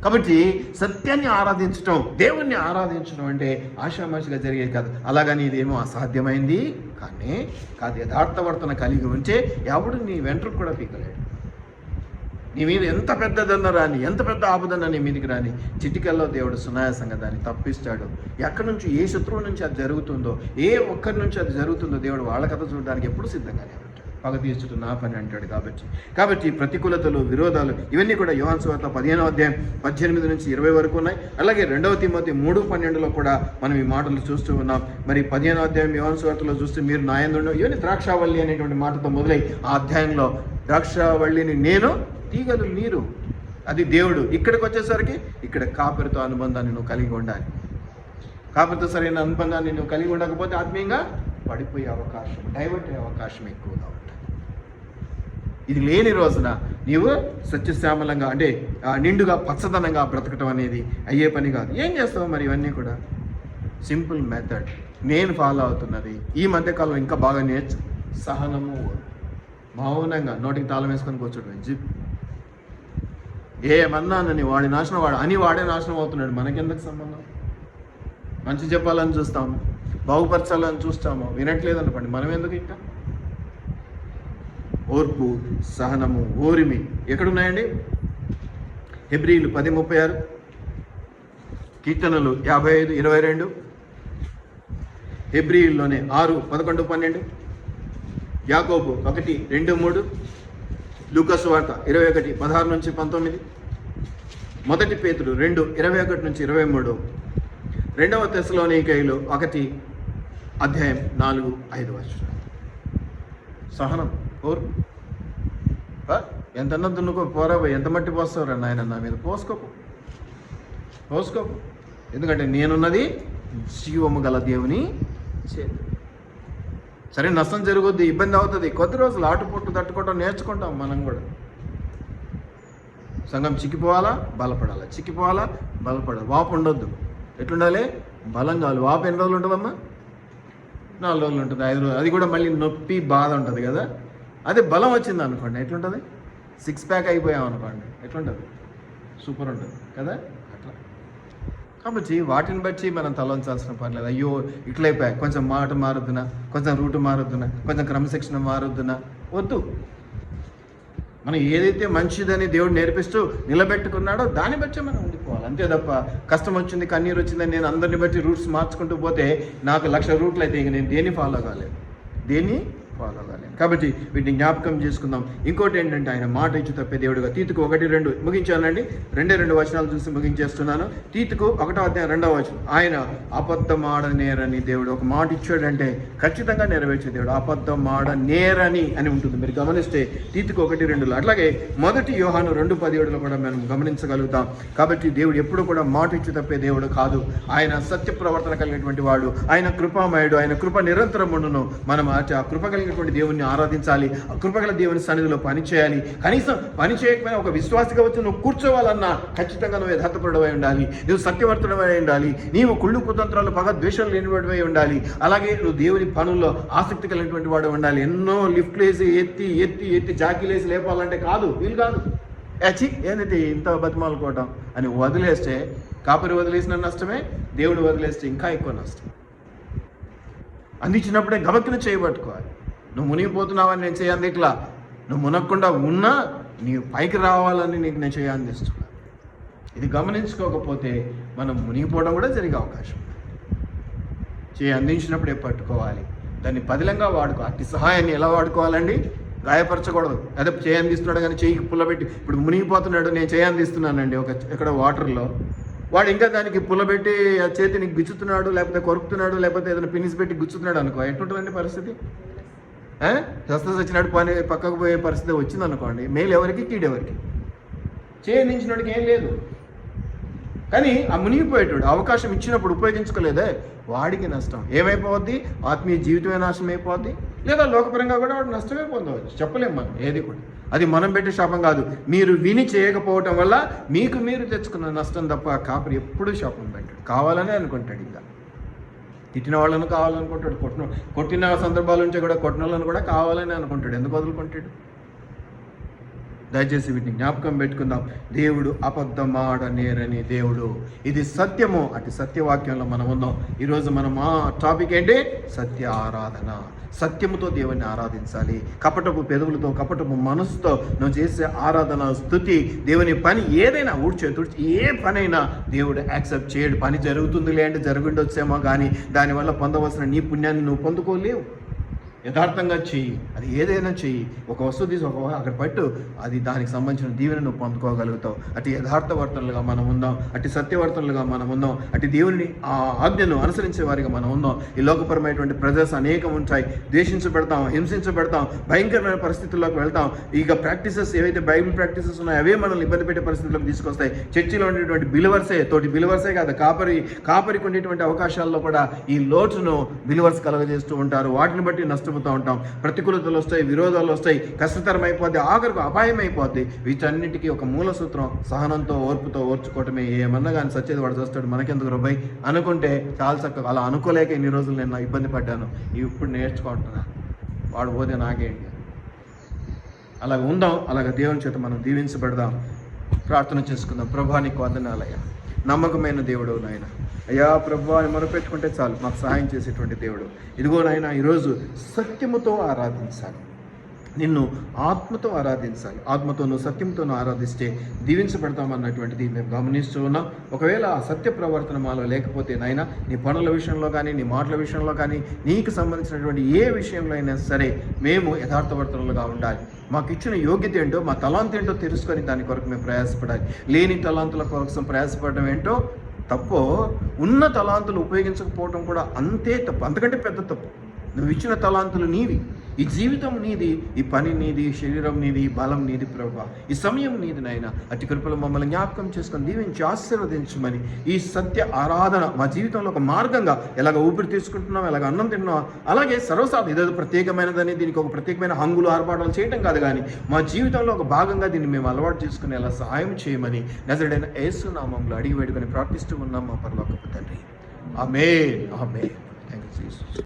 కాబట్టి సత్యాన్ని ఆరాధించడం, దేవుణ్ణి ఆరాధించడం అంటే ఆషామాషిగా జరిగేది కాదు. అలాగని ఇదేమో అసాధ్యమైంది కానీ కాదు. యథార్థవర్తన కలిగి ఉంటే ఎవడు నీ వెంట్రుకు కూడా పీకలేడు. నీ మీద ఎంత పెద్దదన్న రాని, ఎంత పెద్ద ఆపదన్న నీ మీదకి రాని, చిటికల్లో దేవుడు సునాయాసంగా దాన్ని తప్పిస్తాడు. ఎక్కడి నుంచి, ఏ శత్రువు నుంచి అది జరుగుతుందో, ఏ ఒక్కరి నుంచి అది జరుగుతుందో దేవుడు వాళ్ళ కథ చూడడానికి ఎప్పుడు సిద్ధంగానే ఉంటాడు. పగ తీర్చుట నా పని అంటాడు. కాబట్టి ప్రతికూలతలు, విరోధాలు ఇవన్నీ కూడా యోహాను సువార్త 15వ అధ్యాయం 18 నుంచి 20 వరకు ఉన్నాయి. అలాగే 2వ తిమోతి 3:12 కూడా మనం ఈ మాటలు చూస్తూ ఉన్నాం. మరి 15వ అధ్యాయం యోహాను సువార్తలో చూస్తే మీరు నా యందు ఉండు, ఇవన్నీ ద్రాక్షావల్లి అనేటువంటి మాటతో మొదలై ఆ అధ్యాయంలో ద్రాక్షావల్లిని నేను, తీగలు మీరు, అది దేవుడు. ఇక్కడికి వచ్చేసరికి ఇక్కడ కాపరితో అనుబంధాన్ని నువ్వు కలిగి ఉండాలి. కాపరితో సరైన అనుబంధాన్ని నువ్వు కలిగి ఉండకపోతే ఆత్మీయంగా పడిపోయే అవకాశం, డైవర్ట్ అయ్యే అవకాశం ఎక్కువగా ఉంటుంది. ఇది లేని రోజున నీవు సత్యశ్యామలంగా అంటే నిండుగా పచ్చదనంగా బ్రతకటం అనేది అయ్యే పని కాదు. ఏం చేస్తావు మరి? ఇవన్నీ కూడా సింపుల్ మెథడ్ నేను ఫాలో అవుతున్నది. ఈ మధ్యకాలం ఇంకా బాగా సహనము, మౌనంగా నోటికి తాళం వేసుకొని కూర్చోటం. ఏమన్నానని వాడి నాశనం, వాడే నాశనం అవుతున్నాడు. మనకెందుకు సంబంధం? మంచి చెప్పాలని చూస్తాము, బాగుపరచాలని చూస్తాము, వినట్లేదు అనుకోండి, మనం ఎందుకు ఇంకా? ఓర్పు, సహనము, ఓరిమి ఎక్కడున్నాయండి? హెబ్రీలు 10:36, కీర్తనలు 55:22, హెబ్రీల్లోనే 6:11-12, యాకోబు 1:2-3, లూకాసు వార్త 21:16-19, మొదటి పేతురు 2:21-23, 2వ తెస్సలోనికైలు 1:4-5. సహనం, ఓర్పు. ఎంత దున్నుకో పోరాబో, ఎంత మట్టి పోస్తావురా నాయన నా మీద, పోసుకోపు. ఎందుకంటే నేనున్నది జీవము గల దేవుని చేతి. సరే నష్టం జరుగుద్ది, ఇబ్బంది అవుతుంది, కొద్ది రోజులు ఆటుపోట్టు తట్టుకోవటం నేర్చుకుంటాం మనం కూడా. సంఘం చిక్కిపోవాలా, బలపడాలా, చిక్కిపోవాలా, బలపడాలి. వాపు ఉండొద్దు. ఎట్లుండాలి? బలంగా. వాపు ఎన్ని రోజులు ఉంటుందమ్మా? 4 రోజులు ఉంటుంది, 5 రోజులు. అది కూడా మళ్ళీ నొప్పి, బాధ ఉంటుంది కదా. అదే బలం వచ్చింది అనుకోండి, ఎట్లుంటుంది? 6 ప్యాక్ అయిపోయాం అనుకోండి, ఎట్లుంటుంది? సూపర్ ఉంటుంది కదా. అట్లా కాబట్టి వాటిని బట్టి మనం తలవంచాల్సిన పని లేదు. అయ్యో ఇట్లయిపోయా, కొంచెం మాట మారుద్దునా, కొంచెం రూటు మారుద్దునా, కొంచెం క్రమశిక్షణ మారుద్దునా, వద్దు. మనం ఏదైతే మంచిదని దేవుడు నేర్పిస్తూ నిలబెట్టుకున్నాడో దాన్ని బట్టి మనం ఉండిపోవాలి. అంతే తప్ప కష్టం వచ్చింది, కన్నీరు వచ్చిందని నేను అందరిని బట్టి రూట్స్ మార్చుకుంటూ పోతే నాకు 1,00,000 రూట్లు అయితే ఇక నేను దేన్ని ఫాలో కాలేదు. కాబట్టి వీటిని జ్ఞాపకం చేసుకుందాం. ఇంకోటి ఏంటంటే ఆయన మాట ఇచ్చి తప్పే దేవుడుగా. తీతుకు 1:2 ముగించానండి. 2 వచనాలు చూసి ముగించేస్తున్నాను. తీతుకు 1వ అధ్యాయం 2వ వచనం. ఆయన అబద్ధమాడనేరని దేవుడు ఒక మాట ఇచ్చాడంటే ఖచ్చితంగా నెరవేర్చే దేవుడు. అబద్ధమాడనేరని అని ఉంటుంది, మీరు గమనిస్తే తీతుకు 1:2. అట్లాగే మొదటి యోహాను 2:17 కూడా మనం గమనించగలుగుతాం. కాబట్టి దేవుడు ఎప్పుడు కూడా మాట ఇచ్చి తప్పే దేవుడు కాదు. ఆయన సత్య ప్రవర్తన కలిగినటువంటి వాడు, ఆయన కృపామయుడు, ఆయన కృప నిరంతరం ఉండును. మనం ఆ కృప కలిగినటువంటి దేవుణ్ణి ఆరాధించాలి, ఆ కృపగల దేవుని సన్నిధిలో పని చేయాలి. కనీసం పని చేయకపోయినా ఒక విశ్వాసిగా వచ్చి నువ్వు కూర్చోవాలన్నా ఖచ్చితంగా నువ్వు యథార్థపరుడవై ఉండాలి, నువ్వు సత్యవర్తుడవై ఉండాలి, నీవు కుళ్ళు కుతంత్రాలు, పగ ద్వేషాలు లేనివాడివై ఉండాలి. అలాగే నువ్వు దేవుని పనుల్లో ఆసక్తి కలిగినటువంటి వాడు ఉండాలి. ఎన్నో లిఫ్ట్లు వేసి ఎత్తి జాకీలేసి లేపాలంటే కాదు, వీలు కాదు. ఏంటంటే ఇంత బతిమాలుకోవటం అని వదిలేస్తే, కాపరి వదిలేసిన నష్టమే, దేవుడు వదిలేస్తే ఇంకా ఎక్కువ నష్టం. అందించినప్పుడే గబక్కున చేయబట్టుకోవాలి. నువ్వు మునిగిపోతున్నావని నేను చేయంది ఇట్లా, నువ్వు మునగకుండా ఉన్నా నీవు పైకి రావాలని నీకు నేను చేయందిస్తున్నా. ఇది గమనించుకోకపోతే మనం మునిగిపోవడం కూడా జరిగే అవకాశం. చేయి అందించినప్పుడే పట్టుకోవాలి. దాన్ని పదిలంగా వాడుకో. అట్టి సహాయాన్ని ఎలా వాడుకోవాలండి? గాయపరచకూడదు. అదే చేయి అందిస్తున్నాడు కానీ చేయికి పుల్లబెట్టి, ఇప్పుడు మునిగిపోతున్నాడు, నేను చేయి అందిస్తున్నానండి ఎక్కడ వాటర్లో, వాడు ఇంకా దానికి పుల్లబెట్టి ఆ చేతిని గుచ్చుతున్నాడు, లేకపోతే కొరుకుతున్నాడు, లేకపోతే ఏదైనా పినిసి పెట్టి గుచ్చుతున్నాడు అనుకో, ఎట్లుంటుందండి పరిస్థితి? వచ్చినట్టు పని పక్కకు పోయే పరిస్థితి వచ్చిందనుకోండి, మేలు ఎవరికి, కీడెవరికి? చేయి అందించినోడికి ఏం లేదు. కానీ ఆ మునిగిపోయేటాడు అవకాశం ఇచ్చినప్పుడు ఉపయోగించుకోలేదే, వాడికి నష్టం. ఏమైపోద్ది? ఆత్మీయ జీవితమే నాశనం అయిపోద్ది, లేదా లోకపరంగా కూడా వాడు నష్టమే పొందవచ్చు. చెప్పలేం మనం ఏది కూడా. అది మనం పెట్టే శాపం కాదు. మీరు విని చేయకపోవటం వల్ల మీకు మీరు తెచ్చుకున్న నష్టం తప్ప కాపరి ఎప్పుడూ శాపం పెట్టాడు. కావాలనే అనుకుంటాడు. ఇంకా తిట్టిన వాళ్ళను కావాలనుకుంటాడు, కొట్టిన సందర్భాల నుంచి కూడా కొట్టిన వాళ్ళని కూడా కావాలని అనుకుంటాడు. ఎందుకు వదులుకుంటాడు? దయచేసి వీటిని జ్ఞాపకం పెట్టుకుందాం. దేవుడు అబద్ధమాడనేరని దేవుడు. ఇది సత్యము. అటు సత్యవాక్యంలో మనం ఉన్నాం. ఈరోజు మనం ఆ టాపిక్ ఏంటి? సత్య ఆరాధన. సత్యముతో దేవుని ఆరాధించాలి. కపటపు పెదవులతో, కపటపు మనసుతో నువ్వు చేసే ఆరాధన, స్తుతి, దేవుని పని ఏదైనా తుడిచి ఏ పనైనా దేవుడు యాక్సెప్ట్ చేయడు. పని జరుగుతుంది అంటే జరుగుండొచ్చేమో కానీ దానివల్ల పొందవలసిన నీ పుణ్యాన్ని నువ్వు పొందుకోలేవు. యథార్థంగా చెయ్యి, అది ఏదైనా చెయ్యి. ఒక వస్తువు తీసి అక్కడ పట్టు, అది దానికి సంబంధించిన దీవెన నువ్వు పొందుకోగలుగుతావు. అటు యథార్థవర్తనులుగా మనం ఉందాం, అటు సత్యవర్తనులుగా మనం ఉందాం, అటు దేవుని ఆ ఆజ్ఞను అనుసరించే వారిగా మనం ఉందాం. ఈ లోకపరమైనటువంటి ప్రజెస్ అనేకం ఉంటాయి. ద్వేషించబెడతాం, హింసించబెడతాం, భయంకరమైన పరిస్థితుల్లోకి వెళ్తాం. ఇక ప్రాక్టీసెస్ ఏవైతే బైబిల్ ప్రాక్టీసెస్ ఉన్నాయో అవే మనల్ని ఇబ్బంది పెట్టే పరిస్థితుల్లోకి తీసుకొస్తాయి. చర్చిలో ఉండేటువంటి బిలివర్సే కాదు, కాపరికి ఉండేటువంటి అవకాశాల్లో కూడా ఈ లోటును బిలివర్స్ కలగజేస్తూ ఉంటారు. వాటిని బట్టి నష్టపోతూ ఉంటాం. ప్రతికూలతలు వస్తాయి, విరోధాలు వస్తాయి, కష్టతరం అయిపోద్ది, ఆఖరికి అపాయం అయిపోద్ది. వీటన్నిటికీ ఒక మూల సూత్రం సహనంతో, ఓర్పుతో ఓర్చుకోవటమే. ఏమన్నా కానీ సచ్చేది వాడు చూస్తాడు, మనకెందుకు రొబ్బాయి అనుకుంటే చాలా చక్కగా. అలా అనుకోలేక ఇన్ని రోజులు నేను ఇబ్బంది పడ్డాను, ఇప్పుడు నేర్చుకుంటున్నా. వాడు పోతే నాకేంటి? అలాగ ఉందాం. అలాగ దేవుని చేత మనం దీవించబడదాం. ప్రార్థన చేసుకుందాం. ప్రభువా నీకు వందనాలయ్యా, నమ్మకమైన దేవుడు నాయన. అయ్యా ప్రభువా అని మొరపెట్టుకుంటే చాలు, మాకు సహాయం చేసేటువంటి దేవుడు. ఇదిగో నాయన, ఈరోజు సత్యముతో ఆరాధించాలి, నిన్ను ఆత్మతో ఆరాధించాలి. ఆత్మతోనూ సత్యంతోనూ ఆరాధిస్తే దీవించబడతామన్నటువంటిది మేము గమనిస్తూ ఉన్నాం. ఒకవేళ ఆ సత్య ప్రవర్తన మాలో లేకపోతే నాయన, నీ పనుల విషయంలో కానీ, నీ మాటల విషయంలో కానీ, నీకు సంబంధించినటువంటి ఏ విషయంలో అయినా సరే మేము యథార్థవర్తనలుగా ఉండాలి. మాకు ఇచ్చిన యోగ్యత ఏంటో, మా తలాంత ఏంటో తెలుసుకొని దాని కొరకు మేము ప్రయాసపడాలి. లేని తలాంతుల కోసం ప్రయాసపడడం ఏంటో తప్పో, ఉన్న తలాంతులు ఉపయోగించకపోవడం కూడా అంతే తప్పు, అంతకంటే పెద్ద తప్పు. నువ్వు ఇచ్చిన తలాంతులు నీవి, ఈ జీవితం నీది, ఈ పని నీది, ఈ శరీరం నీది, ఈ బలం నీది ప్రభువా, ఈ సమయం నీది నాయన. అతి కృపలు మమ్మల్ని జ్ఞాపకం చేసుకొని దీవించి ఆశీర్వదించమని, ఈ సత్య ఆరాధన మా జీవితంలో ఒక మార్గంగా ఎలాగ ఊపిరి తీసుకుంటున్నాం, ఎలాగ అన్నం తింటున్నాం, అలాగే సర్వసాధారణ ఇదేదో ప్రత్యేకమైనదని దీనికి ఒక ప్రత్యేకమైన హంగులు ఆర్పాటాలు చేయడం కాదు, కానీ మా జీవితంలో ఒక భాగంగా దీన్ని మేము అలవాటు చేసుకుని ఎలా సహాయం చేయమని నజరేయుడైన యేసు నామములో అడిగి వేడుకొని ప్రార్థిస్తూ ఉన్నాం మా పరలోకపు తండ్రి. ఆమేన్. ఆమేన్. Thank you Jesus.